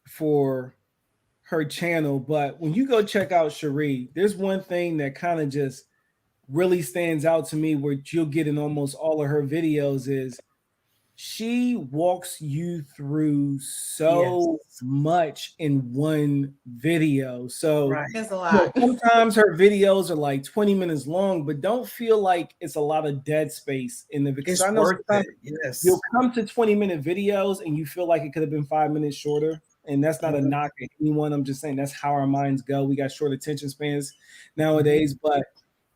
for her channel. But when you go check out Sheree, there's one thing that kind of just really stands out to me where you'll get in almost all of her videos is she walks you through so much in one video. So there's a lot. Sometimes her videos are like 20 minutes long, but don't feel like it's a lot of dead space in the because I know worth it. Yes. You'll come to 20-minute videos and you feel like it could have been 5 minutes shorter. And that's not a knock at anyone. I'm just saying that's how our minds go. We got short attention spans nowadays, but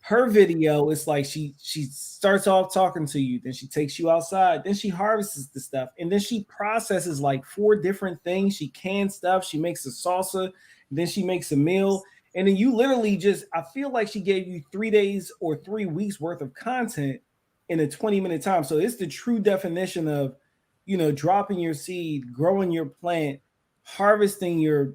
her video is like she starts off talking to you, then she takes you outside, then she harvests the stuff, and then she processes like 4 different things. She cans stuff, she makes a salsa, then she makes a meal, and then you literally I feel like she gave you 3 days or 3 weeks worth of content in a 20-minute time. So it's the true definition of, dropping your seed, growing your plant, harvesting your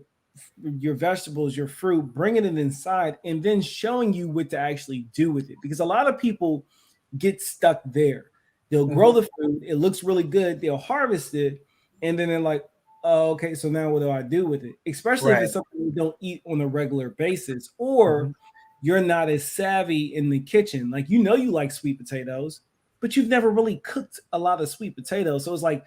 vegetables, your fruit, bringing it inside, and then showing you what to actually do with it. Because a lot of people get stuck there. They'll grow the fruit, it looks really good, they'll harvest it, and then they're like, oh, okay, so now what do I do with it? Especially if it's something you don't eat on a regular basis, or you're not as savvy in the kitchen. Like, you like sweet potatoes, but you've never really cooked a lot of sweet potatoes. So it's like,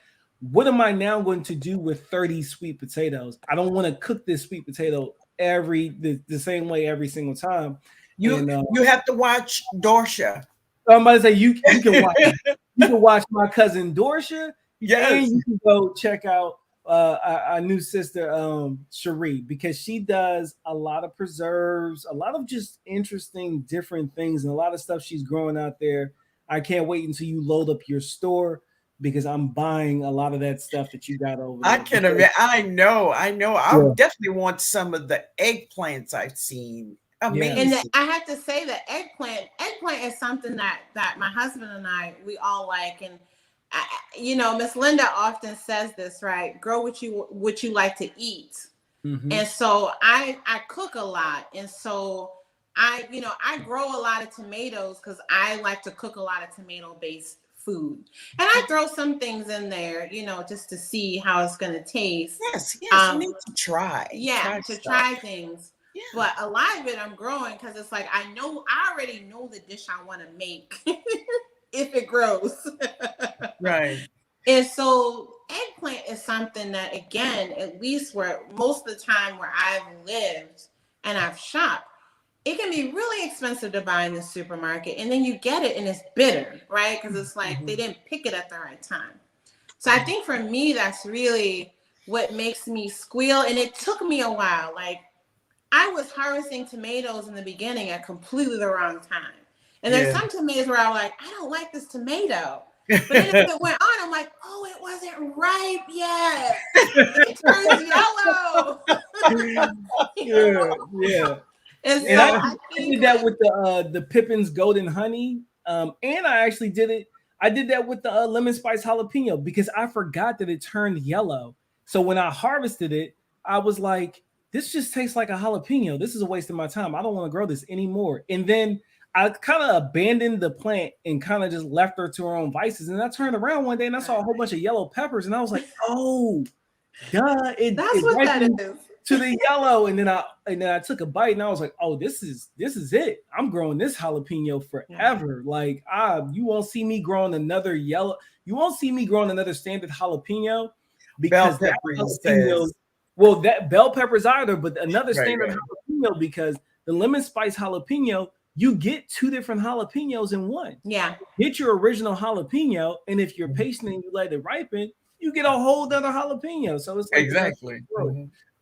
what am I now going to do with 30 sweet potatoes? I don't want to cook this sweet potato the same way every single time. You have to watch Dorsha. I'm about to say you can watch my cousin Dorsha. Yes. And you can go check out our new sister Sheree, because she does a lot of preserves, a lot of just interesting different things, and a lot of stuff she's growing out there. I can't wait until you load up your store, because I'm buying a lot of that stuff that you got over there. I can imagine. I know. I definitely want some of the eggplants I've seen. Amazing. And I have to say that eggplant is something that my husband and we all like. And Miss Linda often says this, right? Grow what you like to eat. Mm-hmm. And so I cook a lot, and so I grow a lot of tomatoes because I like to cook a lot of tomato-based food, and I throw some things in there, just to see how it's going to taste. Yes, you need to try. Yeah, try things. Yeah. But a lot of it I'm growing because it's like I already know the dish I want to make if it grows. Right. And so eggplant is something that, again, at least where most of the time where I've lived and I've shopped, it can be really expensive to buy in the supermarket, and then you get it and it's bitter, right? Because it's like they didn't pick it at the right time. So I think for me, that's really what makes me squeal. And it took me a while. Like, I was harvesting tomatoes in the beginning at completely the wrong time. And there's some tomatoes where I'm like, I don't like this tomato. But then as it went on, I'm like, oh, it wasn't ripe yet. It turns yellow. Yeah. And so I did that with the Pippin's Golden Honey. And I actually did it. I did that with the lemon spice jalapeno, because I forgot that it turned yellow. So when I harvested it, I was like, this just tastes like a jalapeno. This is a waste of my time. I don't want to grow this anymore. And then I kind of abandoned the plant and kind of just left her to her own vices. And I turned around one day and I saw a whole bunch of yellow peppers, and I was like, oh, duh. That's what that is. To the yellow. And then I took a bite and I was like, oh, this is it. I'm growing this jalapeno forever. Yeah. Like, you won't see me growing another yellow. You won't see me growing another standard jalapeno, because bell peppers. Well, that bell peppers either, but another standard jalapeno, because the lemon spice jalapeno, you get two different jalapenos in one. Yeah. Get your original jalapeno, and if you're patient and you let it ripen, you get a whole other jalapeno. So it's like exactly.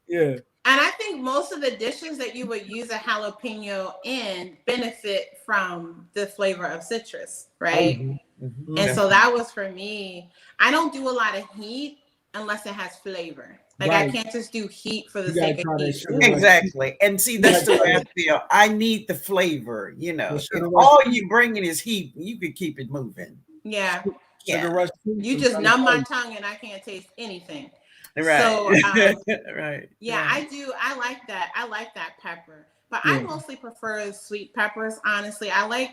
Yeah. And I think most of the dishes that you would use a jalapeno in benefit from the flavor of citrus, right? Mm-hmm. And so that was for me. I don't do a lot of heat unless it has flavor. Like, I can't just do heat for the sake of heat. Exactly. And see, that's the way I feel. I need the flavor, If all you bringing is heat, you could keep it moving. Yeah. You just numb my tongue and I can't taste anything. Right. So, right. Yeah, right. I do. I like that. I like that pepper. But I mostly prefer sweet peppers, honestly. I like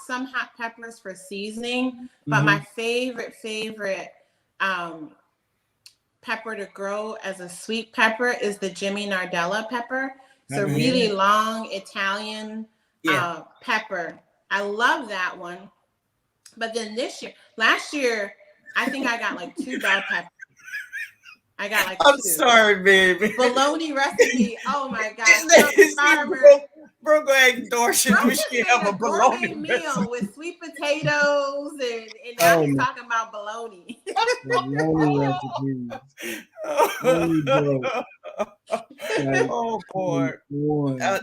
some hot peppers for seasoning, but my favorite pepper to grow as a sweet pepper is the Jimmy Nardella pepper. It's a really long Italian pepper. I love that one. But then last year, I think I got like 2 bell peppers. I got like I'm 2. sorry, baby. Bologna recipe. Oh my gosh. Bro, go ahead and Dorsha. We have a bologna meal with sweet potatoes and now he's talking about bologna. Oh boy.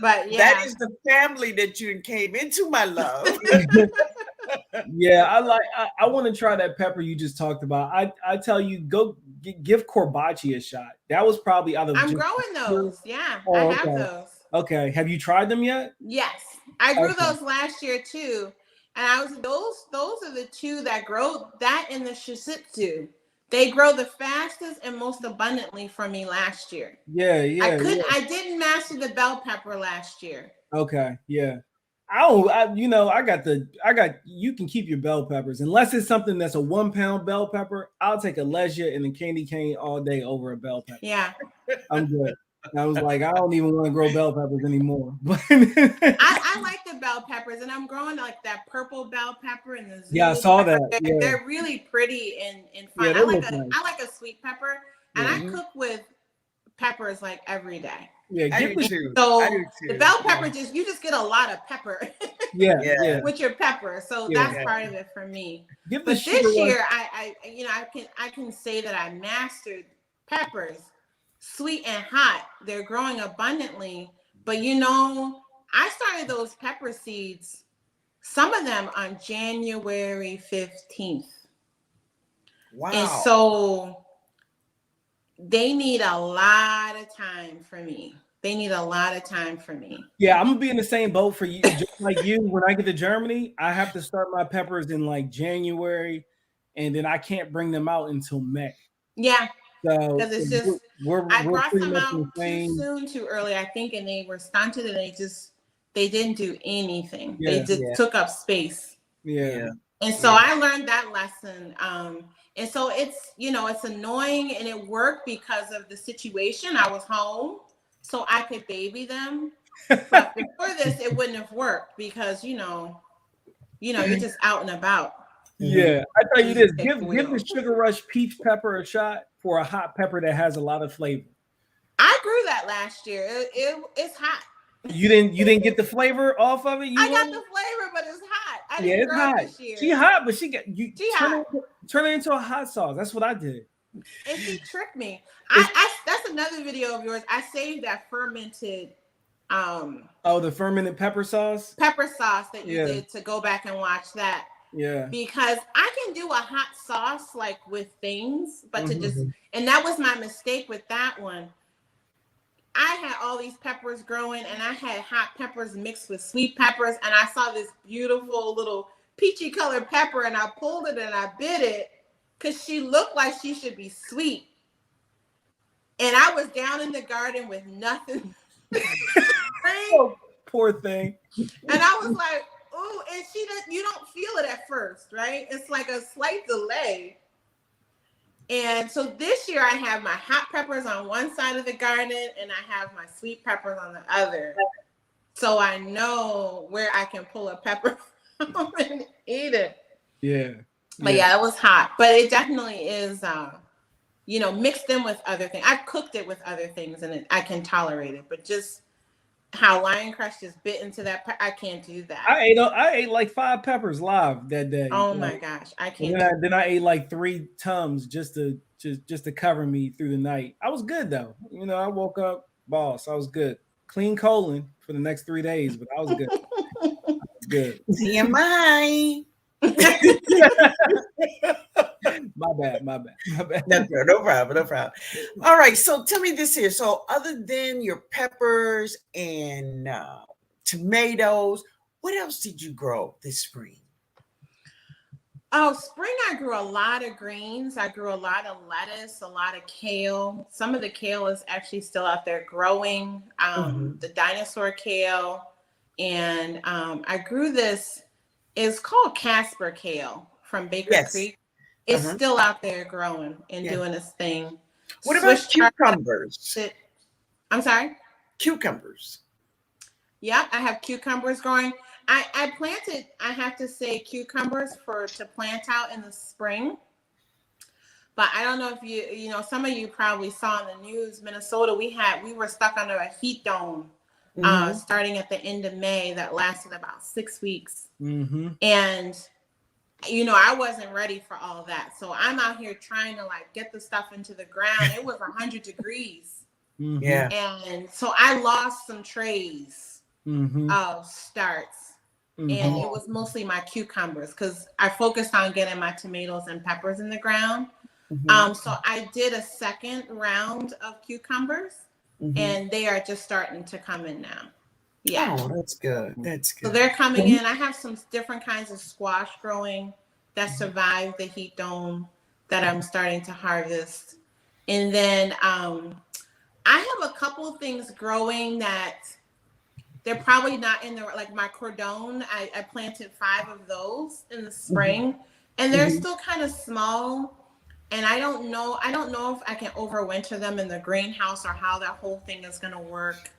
But that is the family that you came into, my love. Yeah, I want to try that pepper you just talked about. I tell you, go give Corbaci a shot. That was probably I'm growing those. Yeah, I have those. Okay, have you tried them yet? Yes, I grew those last year too, and those are the 2 that grow. That and the Shih-Tzu, they grow the fastest and most abundantly for me last year. Yeah. I didn't master the bell pepper last year. Okay, yeah. You can keep your bell peppers unless it's something that's a 1 pound bell pepper. I'll take a Lesia and a candy cane all day over a bell pepper. Yeah, I'm good. I was like, I don't even want to grow bell peppers anymore. I like the bell peppers, and I'm growing like that purple bell pepper and the zucchini. Yeah, I saw that. Yeah. They're really pretty and fun. Yeah, I like nice. I like a sweet pepper, and I cook with peppers like every day. Yeah, I do too. So I do too. the bell pepper you just get a lot of pepper. Yeah. With your pepper, so that's part of it for me. But this year, I can say that I mastered peppers, sweet and hot. They're growing abundantly, but I started those pepper seeds, some of them on January 15th. Wow! And so they need a lot of time for me. Yeah, I'm gonna be in the same boat for you, just like you. When I get to Germany, I have to start my peppers in like January, and then I can't bring them out until May. Yeah, so because it's just I brought pretty some much out too soon, too early, I think, and they were stunted, and they didn't do anything. They just took up space. Yeah. And so I learned that lesson. And so it's it's annoying, and it worked because of the situation. I was home, so I could baby them. But before this, it wouldn't have worked because you're just out and about. Yeah, I tell you this: give the Sugar Rush peach pepper a shot for a hot pepper that has a lot of flavor. I grew that last year. It's hot. You didn't get the flavor off of it. I got the flavor, but it's hot. It's hot. This year. She hot, but she turn it into a hot sauce. That's what I did. And she tricked me. That's another video of yours. I saved that fermented. The fermented pepper sauce. Pepper sauce that you did to go back and watch that. Yeah. Because I can do a hot sauce like with things, but and that was my mistake with that one. I had all these peppers growing, and I had hot peppers mixed with sweet peppers, and I saw this beautiful little peachy colored pepper, and I pulled it and I bit it because she looked like she should be sweet. And I was down in the garden with nothing. Oh, poor thing. And I was like, oh, and you don't feel it at first, right? It's like a slight delay. And so this year I have my hot peppers on one side of the garden, and I have my sweet peppers on the other. So I know where I can pull a pepper from and eat it. Yeah. But yeah, it was hot. But it definitely is, mixed in with other things. I've cooked it with other things, and I can tolerate it. But just how Lion Crush just bit into that, I can't do that. I ate like 5 peppers live that day. Oh my gosh, I can't. Then I ate like 3 Tums just to cover me through the night. I was good though. I woke up, boss. I was good. Clean colon for the next 3 days, but I was good. Good. TMI. My bad. No problem. All right, so tell me this here. So other than your peppers and tomatoes, what else did you grow this spring? Oh, spring I grew a lot of greens. I grew a lot of lettuce, a lot of kale. Some of the kale is actually still out there growing. The dinosaur kale. And I grew this, it's called Casper kale from Baker Creek. It's still out there growing and doing its thing. What about cucumbers? I'm sorry? Cucumbers. Yeah, I have cucumbers growing. I planted, I have to say, cucumbers to plant out in the spring. But I don't know if some of you probably saw in the news, Minnesota, we were stuck under a heat dome starting at the end of May that lasted about 6 weeks. And I wasn't ready for all that. So I'm out here trying to get the stuff into the ground. It was 100 degrees. Yeah. And so I lost some trays of starts. And it was mostly my cucumbers because I focused on getting my tomatoes and peppers in the ground. So I did a second round of cucumbers and they are just starting to come in now. Yeah. Oh, that's good. So they're coming in. I have some different kinds of squash growing that survived the heat dome that I'm starting to harvest. And then I have a couple of things growing that they're probably not in like my cordon. I planted 5 of those in the spring and they're still kind of small. And I don't know if I can overwinter them in the greenhouse or how that whole thing is going to work.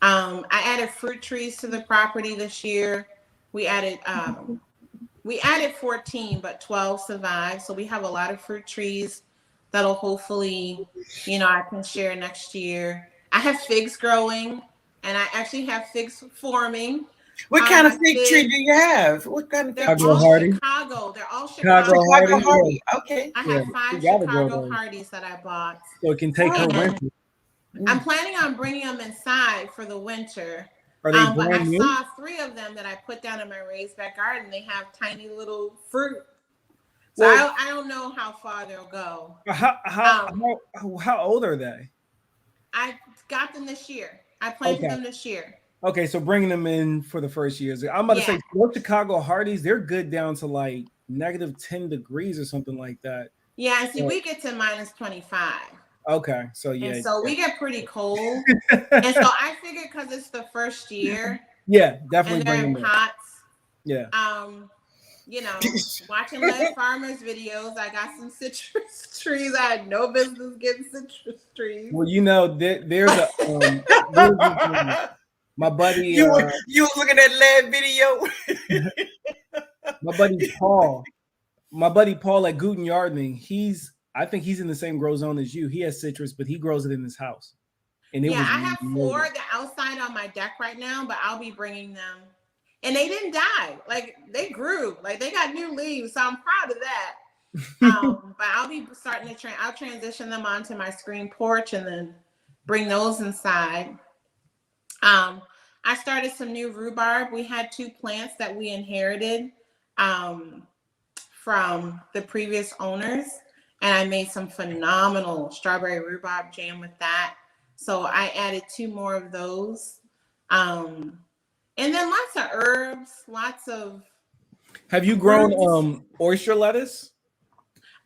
I added fruit trees to the property this year. We added 14, but 12 survived. So we have a lot of fruit trees that'll hopefully, I can share next year. I have figs growing, and I actually have figs forming. What kind of fig tree do you have? What kind of fig They're tree? all Hardy? Chicago. They're all Chicago Chicago Hardy. Hardy. Okay. I have 5 Chicago Hardys that I bought. So it can take her winter. I'm planning on bringing them inside for the winter. Are they But I brand new? saw 3 of them that I put down in my raised bed garden. They have tiny little fruit. So I don't know how far they'll go. How old are they? I got them this year. I planted them this year. Okay, so bringing them in for the first years. I'm about to say, those Chicago Hardys, they're good down to like -10 degrees or something like that. Yeah, and see, we get to -25. Okay, so And so we get pretty cold. And so I figured because it's the first year. Yeah, definitely. And they're in pots. Yeah. Watching Les Farmer's videos, I got some citrus trees. I had no business getting citrus trees. Well, there's a my buddy. You were looking at that video. My buddy Paul at Guten Gardening. I think he's in the same grow zone as you. He has citrus, but he grows it in his house. And I have 4 that outside on my deck right now, but I'll be bringing them. And they didn't die. Like, they grew. Like, they got new leaves. So I'm proud of that. But I'll be starting to I'll transition them onto my screen porch and then bring those inside. I started some new rhubarb. We had 2 plants that we inherited from the previous owners. And I made some phenomenal strawberry rhubarb jam with that. So I added 2 more of those. And then lots of herbs, lots of. Have you grown oyster lettuce?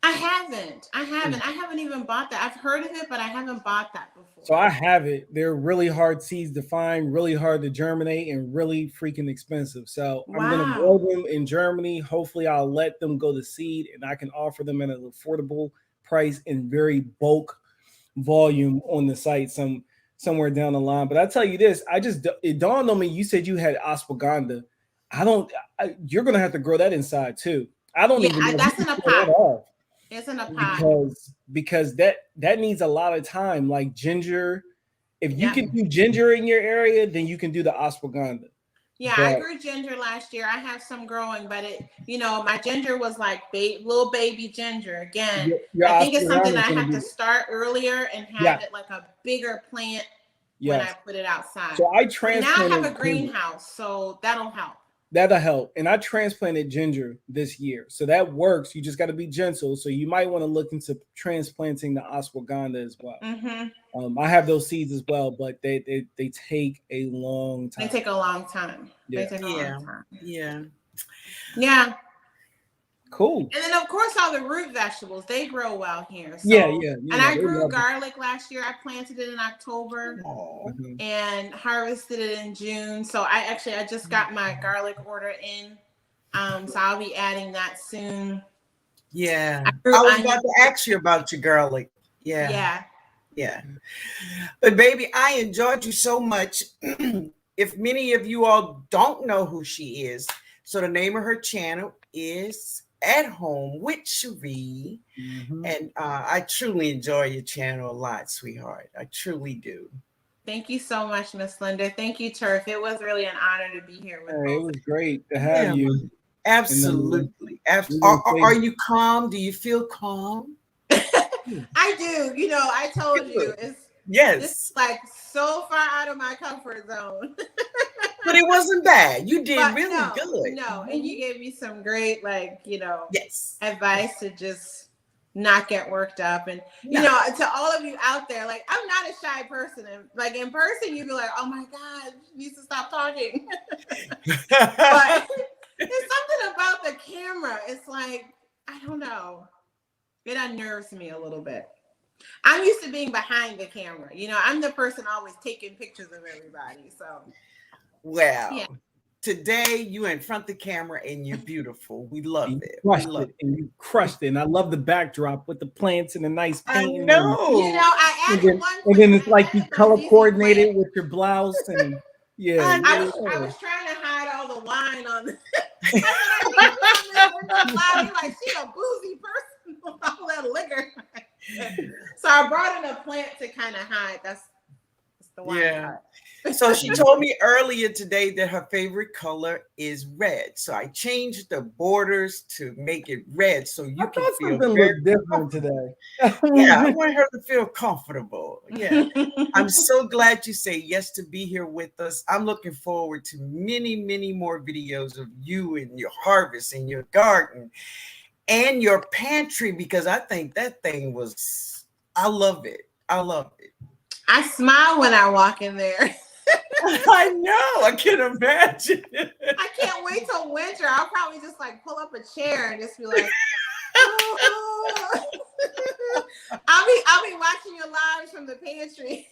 I haven't. I haven't even bought that. I've heard of it, but I haven't bought that before. So I have it. They're really hard seeds to find, really hard to germinate, and really freaking expensive. So I'm going to grow them in Germany. Hopefully I'll let them go to seed and I can offer them at an affordable price in very bulk volume on the site somewhere down the line. But I tell you this, it dawned on me, you said you had ashwagandha. You're going to have to grow that inside too. I don't even know. That's in a pot. It's in a pot. Because that needs a lot of time. Like ginger, if you can do ginger in your area, then you can do the ashwagandha. Yeah, I grew ginger last year. I have some growing, but my ginger was like little baby ginger. Again, I think it's something that I have to start earlier and have it like a bigger plant when I put it outside. So I transplanted. Now I have a greenhouse, so that'll help. That'll help. And I transplanted ginger this year. So that works. You just got to be gentle. So you might want to look into transplanting the ashwagandha as well. Mm-hmm. I have those seeds as well, but they take a long time. They take a long time. Yeah. They take a long time. Yeah. Yeah. Cool. And then, of course, all the root vegetables, they grow well here. So, yeah. And I grew garlic last year. I planted it in October and harvested it in June. So I just got my garlic order in. So I'll be adding that soon. Yeah. I was about to ask you about your garlic. Yeah. But baby, I enjoyed you so much. If many of you all don't know who she is, so the name of her channel is At Home with Sheree. And I truly enjoy your channel a lot, sweetheart. I truly do. Thank you so much, Miss Linda. Thank you, Turf. It was really an honor to be here with you. It was great to have you. Absolutely. Are you calm? Do you feel calm? I do. I told you it's like so far out of my comfort zone. But it wasn't bad. You did really good. No, and you gave me some great, advice to just not get worked up. And, to all of you out there, like, I'm not a shy person. And, like, in person, you'd be like, oh, my God, you need to stop talking. But there's something about the camera. It's like, I don't know. It unnerves me a little bit. I'm used to being behind the camera. I'm the person always taking pictures of everybody. So, well, today you in front of the camera and you're beautiful. We love You it. crushed it, and you crushed it. And I love the backdrop with the plants and the nice I painting. know. You know, I And added then, one and plant. then it's I like you added my color ZZ coordinated plant. with your blouse, and yeah. I was trying to hide all the wine on the I like she a boozy person with all that liquor. So I brought in a plant to kind of hide. That's the wine part. So she told me earlier today that her favorite color is red. So I changed the borders to make it red so you can feel very different today. Yeah, I want her to feel comfortable. Yeah. I'm so glad you say yes to be here with us. I'm looking forward to many, many more videos of you and your harvest and your garden and your pantry, because I think that thing was, I love it. I love it. I smile when I walk in there. I know. I can imagine. I can't wait till winter. I'll probably just like pull up a chair and just be like, oh. I'll be watching your lives from the pantry.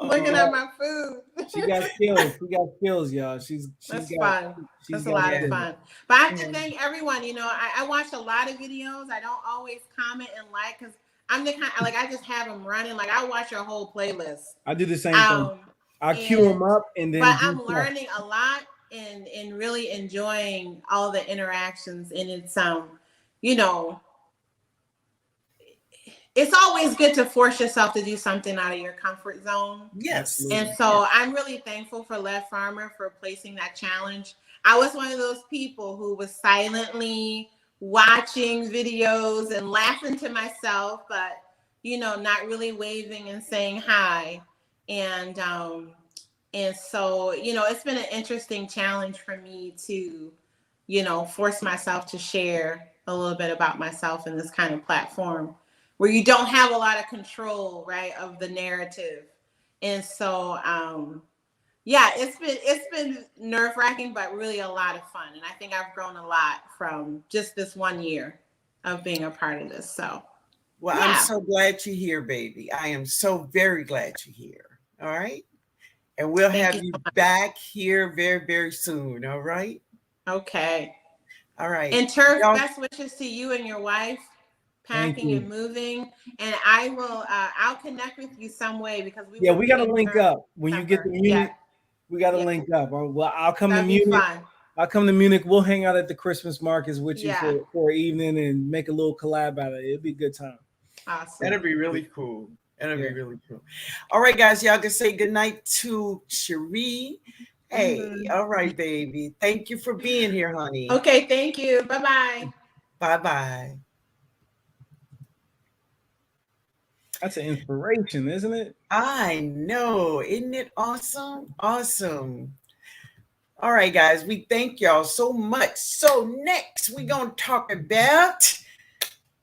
Looking at my food. She got skills. She got skills, y'all. That's fun. That's a lot of fun. But I have to thank everyone. You know, I watch a lot of videos. I don't always comment and like because I'm the kind like I just have them running. Like I watch your whole playlist. I do the same thing. I queue them up and then. But I'm learning a lot and really enjoying all the interactions. And it's you know, it's always good to force yourself to do something out of your comfort zone. Yes. And so I'm really thankful for Left Farmer for placing that challenge. I was one of those people who was silently watching videos and laughing to myself, but, you know, not really waving and saying hi. And so, you know, it's been an interesting challenge for me to, you know, force myself to share a little bit about myself in this kind of platform where you don't have a lot of control, right, of the narrative. And so, yeah, it's been nerve-wracking, but really a lot of fun. And I think I've grown a lot from just this 1 year of being a part of this. So, well, yeah. I'm so glad you're here, baby. I am so very glad you're here. All right. And we'll have you back here very, very soon. All right. Okay. All right. And Turf, best wishes to you and your wife, packing and moving. And I will, I'll connect with you some way because we got to link up when you get to Munich. Yeah. We got to link up. Well, I'll come to Munich. I'll come to Munich. We'll hang out at the Christmas markets with you for an evening and make a little collab out of it. It'll be a good time. Awesome. That'll be really cool. That'll be really cool. All right, guys, y'all can say goodnight to Sheree. Hey, all right, baby. Thank you for being here, honey. Okay, thank you. Bye-bye. Bye-bye. That's an inspiration, isn't it? I know. Isn't it awesome? Awesome. All right, guys, we thank y'all so much. So next, we're going to talk about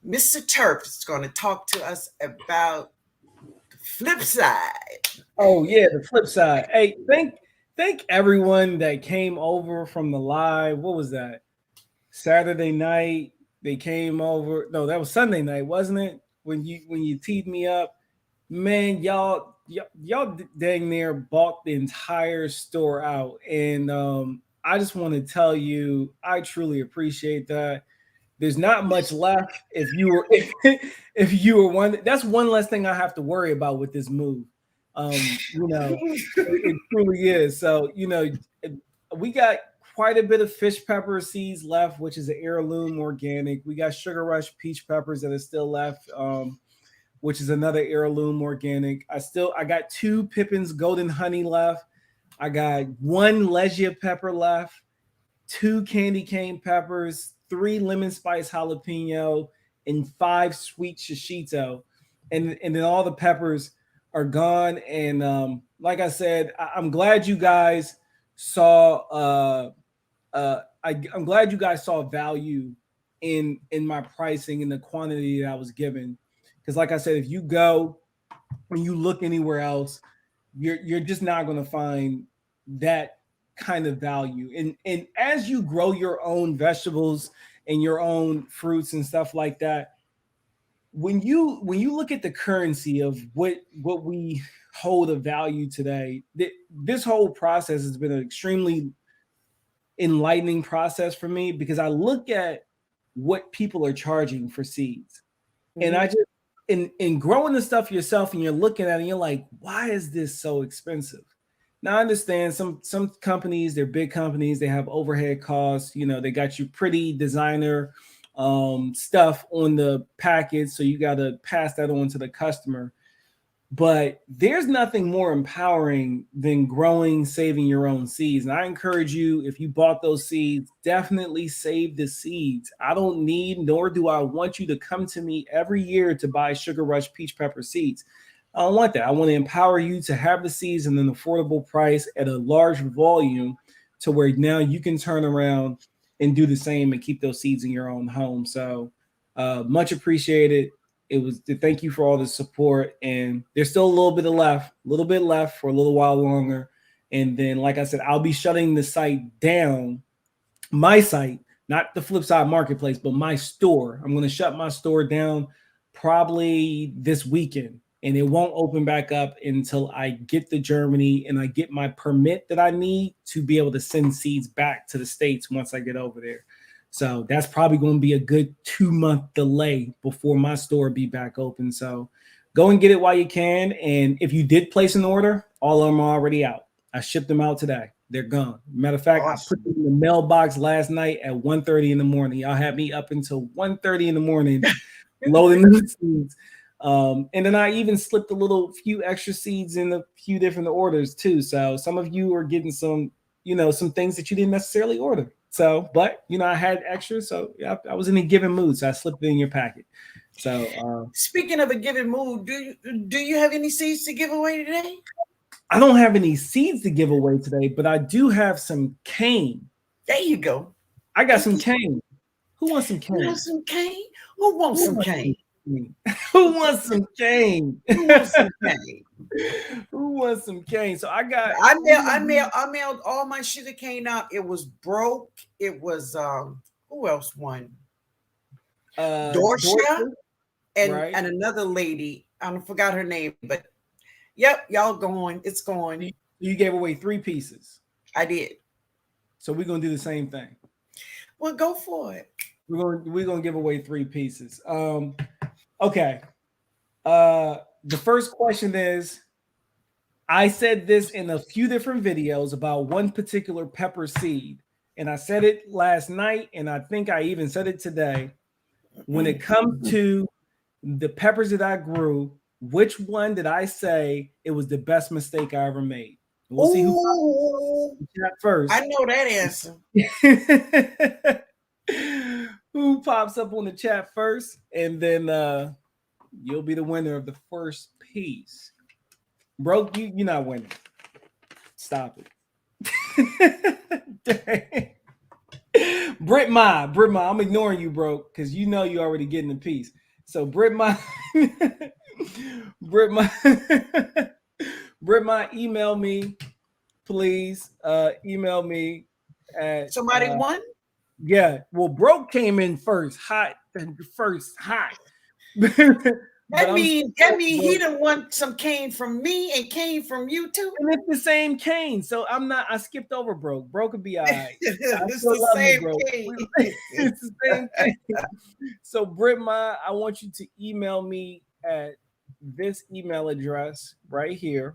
Mr. Turf is going to talk to us about the flip side. Oh, yeah, the flip side. Hey, thank everyone that came over from the live. What was that? Saturday night, they came over. No, that was Sunday night, wasn't it? When you teed me up, man, y'all dang near bought the entire store out, and I just want to tell you, I truly appreciate that. There's not much left. If you were one, that's one less thing I have to worry about with this move. You know, it truly is. So you know, we got quite a bit of fish pepper seeds left, which is an heirloom organic. We got Sugar Rush peach peppers that are still left, which is another heirloom organic. I got 2 Pippin's Golden Honey left. I got 1 Legia pepper left, 2 candy cane peppers, 3 lemon spice jalapeno, and 5 sweet shishito. And then all the peppers are gone. And like I said, I'm glad you guys saw I'm glad you guys saw value in my pricing and the quantity that I was given. Because like I said, if you go and you look anywhere else, you're just not going to find that kind of value. And as you grow your own vegetables and your own fruits and stuff like that, when you look at the currency of what we hold of value today. This whole process has been an extremely enlightening process for me because I look at what people are charging for seeds. And I just in growing the stuff yourself, and you're looking at it and you're like, why is this so expensive? Now I understand some companies, they're big companies, they have overhead costs, they got you pretty designer stuff on the package, so you got to pass that on to the customer. But there's nothing more empowering than growing, saving your own seeds. And I encourage you, if you bought those seeds, definitely save the seeds. I don't need, nor do I want you to come to me every year to buy Sugar Rush peach pepper seeds. I don't want that. I want to empower you to have the seeds at an affordable price at a large volume to where now you can turn around and do the same and keep those seeds in your own home. So much appreciated. It was to thank you for all the support, and there's still a little bit left for a little while longer. And then, like I said, I'll be shutting the site down, my site, not the Flipside Marketplace, but my store. I'm going to shut my store down probably this weekend, and it won't open back up until I get to Germany and I get my permit that I need to be able to send seeds back to the States once I get over there. So that's probably going to be a good 2-month delay before my store be back open. So go and get it while you can. And if you did place an order, all of them are already out. I shipped them out today. They're gone. Matter of fact, awesome. I put them in the mailbox last night at 1:30 in the morning. Y'all had me up until 1:30 in the morning loading the seeds. And then I even slipped a few extra seeds in a few different orders too. So some of you are getting some things that you didn't necessarily order. So, but I had extras, so yeah, I was in a giving mood, so I slipped it in your packet. So, speaking of a giving mood, do you have any seeds to give away today? I don't have any seeds to give away today, but I do have some cane. There you go. I got some cane. Who wants some cane? You want some cane? Who wants some cane? Who wants some cane? Who wants some cane? Who wants some cane? So I mailed all my sugar cane out. It was broke. It was who else won? Dorsha and another lady. I forgot her name, but yep, y'all going. It's going. You gave away 3 pieces. I did. So we're gonna do the same thing. Well, go for it. We're gonna give away 3 pieces. Okay. The first question is, I said this in a few different videos about one particular pepper seed, and I said it last night, and I think I even said it today. When it comes to the peppers that I grew, which one did I say it was the best mistake I ever made? We'll see who pops first. I know that answer. Who pops up on the chat first, and then you'll be the winner of the first piece. Bro, you're not winning. Stop it. Brit Ma, I'm ignoring you, bro, because you already getting the piece. So Brit Ma, email me, please. Email me at somebody won. Yeah, well, bro came in hot. That mean he done want some cane from me and cane from you too. And it's the same cane. So I skipped over bro. Bro could be all right. It's the same cane. It's the same cane. So Brit Ma, I want you to email me at this email address right here.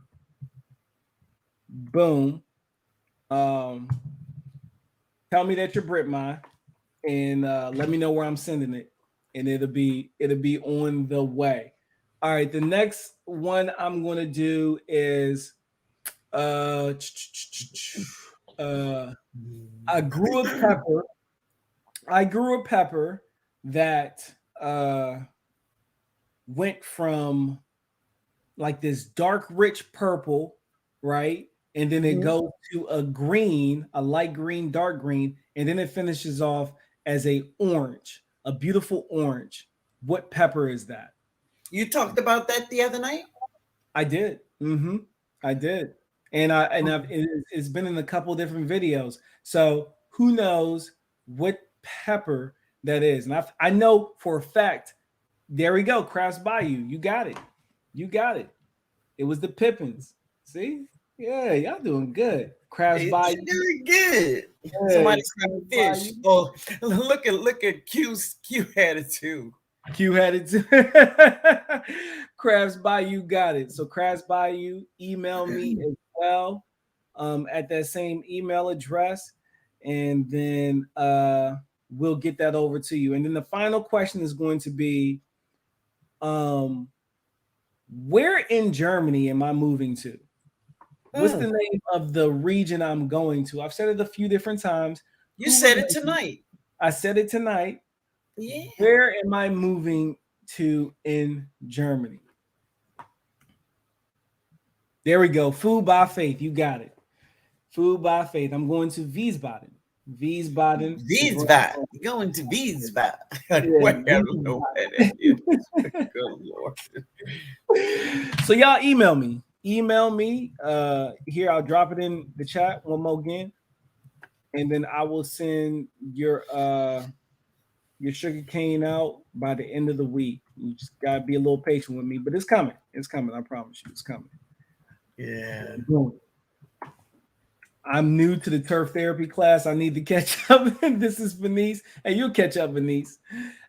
Boom. Tell me that you're Brit Ma and let me know where I'm sending it. And it'll be on the way. All right, the next one I'm going to do is I grew a pepper that went from like this dark rich purple, right? And then it goes to a green, a light green, dark green, and then it finishes off as a orange. A beautiful orange. What pepper is that? You talked about that the other night? I did. I did. And it's been in a couple different videos. So who knows what pepper that is? And I know for a fact. There we go. Crafts Bayou. You got it. It was the Pippins. See? Yeah, y'all doing good. Crabs by You're doing good. Yeah, Somebody's trying to Crabs fish. by Oh, look at Q had it too. Q had it too. Crabs by you got it. So Crabs by you, email me as well at that same email address, and then we'll get that over to you. And then the final question is going to be, where in Germany am I moving to? What's the name of the region I'm going to? I've said it a few different times. You said it tonight. I said it tonight. Yeah. Where am I moving to in Germany? There we go. Food by faith. You got it. Food by faith. I'm going to Wiesbaden. Wiesbaden. Wiesbaden. Going to Wiesbaden. Well, I don't know where that is. Good Lord. So y'all email me. Email me. Here, I'll drop it in the chat one more again. And then I will send your sugar cane out by the end of the week. You just gotta be a little patient with me, but it's coming. It's coming. I promise you, it's coming. Yeah. I'm new to the turf therapy class. I need to catch up. This is Venice, and you'll catch up, Venice.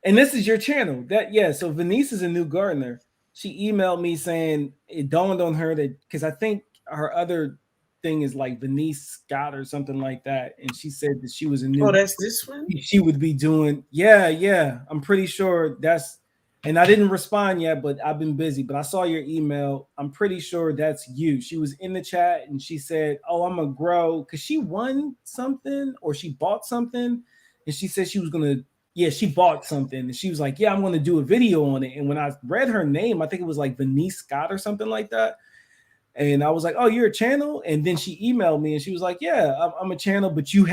And this is your channel. So Venice is a new gardener. She emailed me saying it dawned on her that because I think her other thing is like Venice Scott or something like that, and she said that she was a new. Oh, that's this one. She would be doing. Yeah. I'm pretty sure that's. And I didn't respond yet, but I've been busy. But I saw your email. I'm pretty sure that's you. She was in the chat and she said, "Oh, I'm gonna grow," because she won something or she bought something, and she said she was gonna. Yeah, she bought something, and she was like, "Yeah, I'm gonna do a video on it." And when I read her name, I think it was like Venice Scott or something like that. And I was like, "Oh, you're a channel?" And then she emailed me and she was like, "Yeah, I'm a channel, but you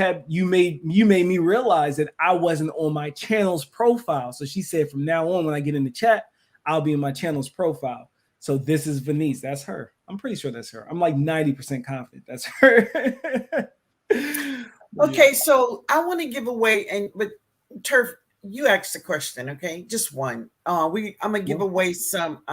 made me realize that I wasn't on my channel's profile." So she said, "From now on, when I get in the chat, I'll be in my channel's profile." So this is Venice. That's her. I'm pretty sure that's her. I'm like 90% confident that's her. Okay, so I want to give away, but Turf, you asked the question, okay? Just one. I'm gonna give away some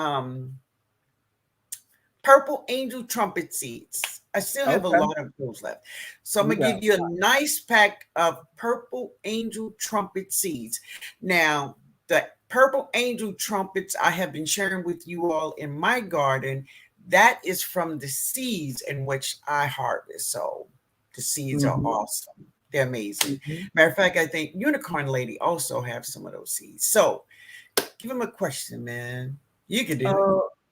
Purple Angel Trumpet seeds. I still have a lot of those left. So I'm going to give you a nice pack of Purple Angel Trumpet seeds. Now, the Purple Angel Trumpets I have been sharing with you all in my garden, that is from the seeds in which I harvest. So the seeds are awesome. They're amazing. Matter of fact, I think Unicorn Lady also have some of those seeds. So give them a question, man. You can do it.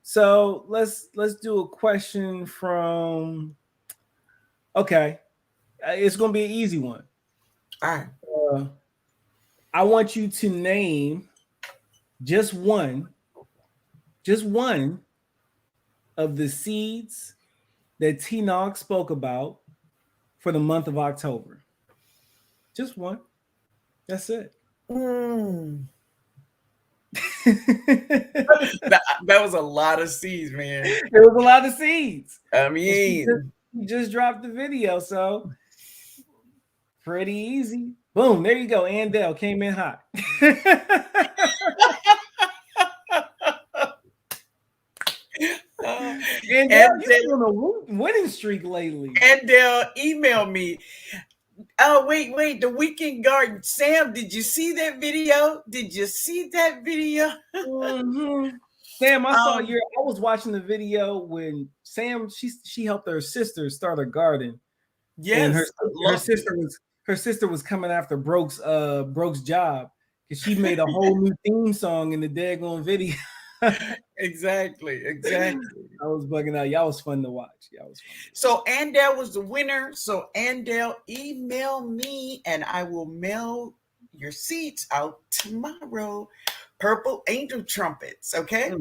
So let's do a question from. Okay, it's gonna be an easy one. All right. I want you to name just one of the seeds that Tnog spoke about for the month of October. Just one. That's it. That was a lot of seeds, man. It was a lot of seeds. I mean, you just dropped the video, so pretty easy. Boom, there you go. Andell came in hot. Andell, you've been on a winning streak lately. Andell emailed me. Oh, wait, the Weekend Garden. Sam, did you see that video? Sam, I saw I was watching the video when Sam, she helped her sister start a garden. Yes, and her sister was coming after Broke's job because she made a whole new theme song in the daggone video. Exactly. I was bugging out. Y'all was fun to watch. So Andell was the winner. So Andell, email me and I will mail your seeds out tomorrow. Purple Angel Trumpets. Okay.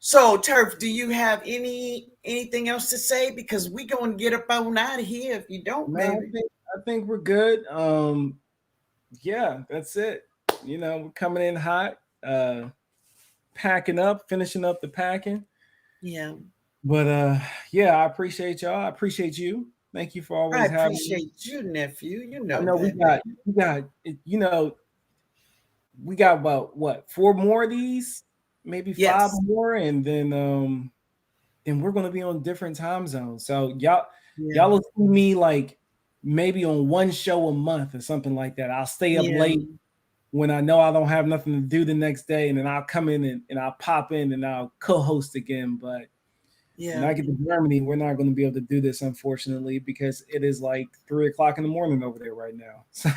So Turf, do you have anything else to say? Because we gonna get up on out of here if you don't, baby. I think we're good. Yeah, that's it. We're coming in hot. Packing up, finishing up the packing. Yeah. But I appreciate y'all. I appreciate you. Thank you for always having me. I appreciate you, nephew. We got about 4 more of these maybe 5 Yes. more, and then we're gonna be on different time zones. So y'all Yeah. will see me like maybe on one show a month or something like that. I'll stay up Yeah. late when I know I don't have nothing to do the next day, and then I'll come in and I'll pop in and I'll co-host again. But when Yeah. I get to Germany, we're not going to be able to do this, unfortunately, because it is like 3 o'clock in the morning over there right now. So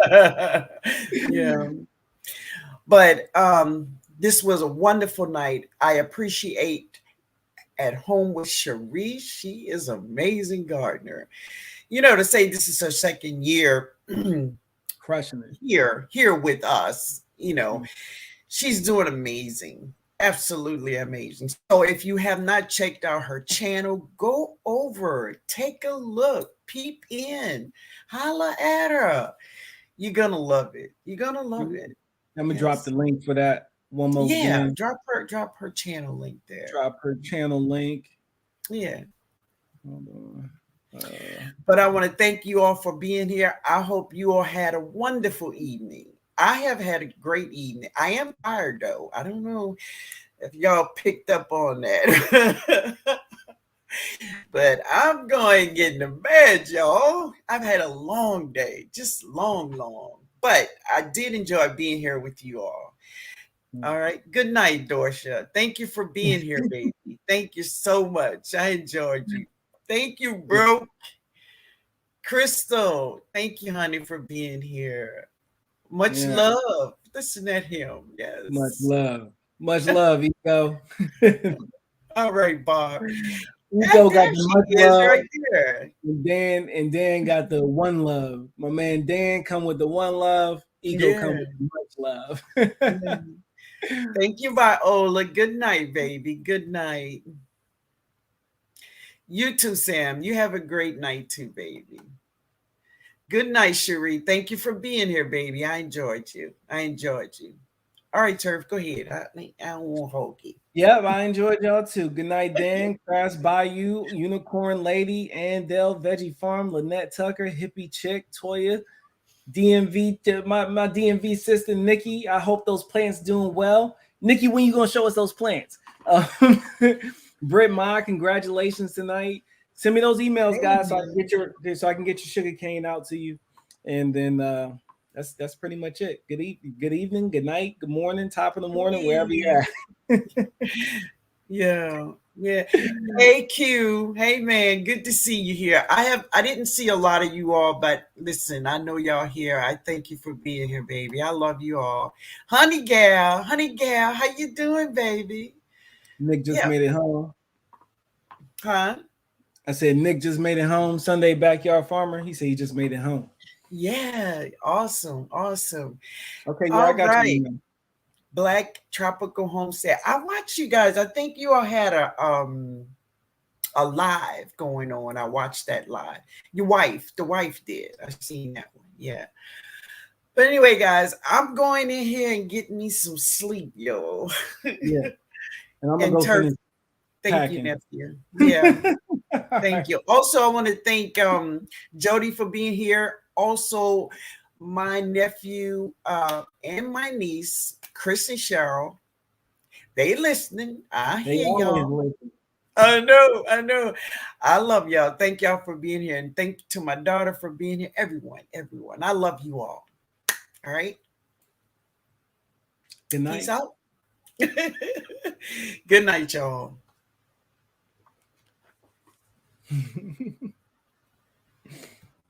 Yeah. Yeah. But this was a wonderful night. I appreciate At Home with Sheree. She is an amazing gardener. You know, to say this is her second year crushing it. here with us, you know, Mm. she's doing amazing. Absolutely amazing. So if you have not checked out her channel, go over, take a look, peep in, holla at her. You're gonna love it. You're gonna love it. I'm gonna drop Yes. the link for that one more Yeah, again. drop her channel link there. Drop her channel link. Yeah. Hold on. But I want to thank you all for being here. I hope you all had a wonderful evening. I have had a great evening. I am tired though. I don't know if y'all picked up on that. But I'm going to get in the bed, y'all. I've had a long day, just long. But I did enjoy being here with you all. All right. Good night, Dorsha. Thank you for being here, baby. Thank you so much. I enjoyed you. Thank you, bro. Crystal, thank you, honey, for being here. Much love. Listen at him. Yes. Much love. Much love, Eco. All right, Bob. Eco got the much love. Right there. And Dan got the one love. My man Dan come with the one love. Eco come with the much love. Thank you, Viola. Good night, baby. Good night. You too, Sam. You have a great night too, baby. Good night, Sheree. Thank you for being here, baby. I enjoyed you. All right, Turf, go ahead. I don't want to hold you. Yep, I enjoyed y'all too. Good night, Dan, Crash Bayou, Unicorn Lady, Andel, Veggie Farm, Lynette Tucker, Hippie Chick, Toya, DMV, my DMV sister, Nikki. I hope those plants doing well. Nikki, when you gonna show us those plants? Britt Ma, congratulations tonight. Send me those emails, guys, so I can get your sugar cane out to you. And then that's pretty much it. Good evening, good night, good morning, top of the morning, wherever you're at. Yeah. Hey Q. Hey man, good to see you here. I didn't see a lot of you all, but listen, I know y'all here. I thank you for being here, baby. I love you all. Honey gal, how you doing, baby? Nick just made it home. Huh? I said Nick just made it home. Sunday Backyard Farmer. He said he just made it home. Yeah, awesome. Okay, yeah, all I got you. Black Tropical Homestead. I watched you guys. I think you all had a live going on. I watched that live. The wife did. I seen that one. Yeah. But anyway, guys, I'm going in here and getting me some sleep, yo. Yeah. And I'm gonna go finish. Thank you, nephew. Yeah. Thank you. Also, I want to thank Jody for being here. Also, my nephew and my niece, Chris and Cheryl. They listening. I hear y'all. I know. I love y'all. Thank y'all for being here. And thank you to my daughter for being here. Everyone. I love you all. All right. Good night. Peace out. Good night, y'all.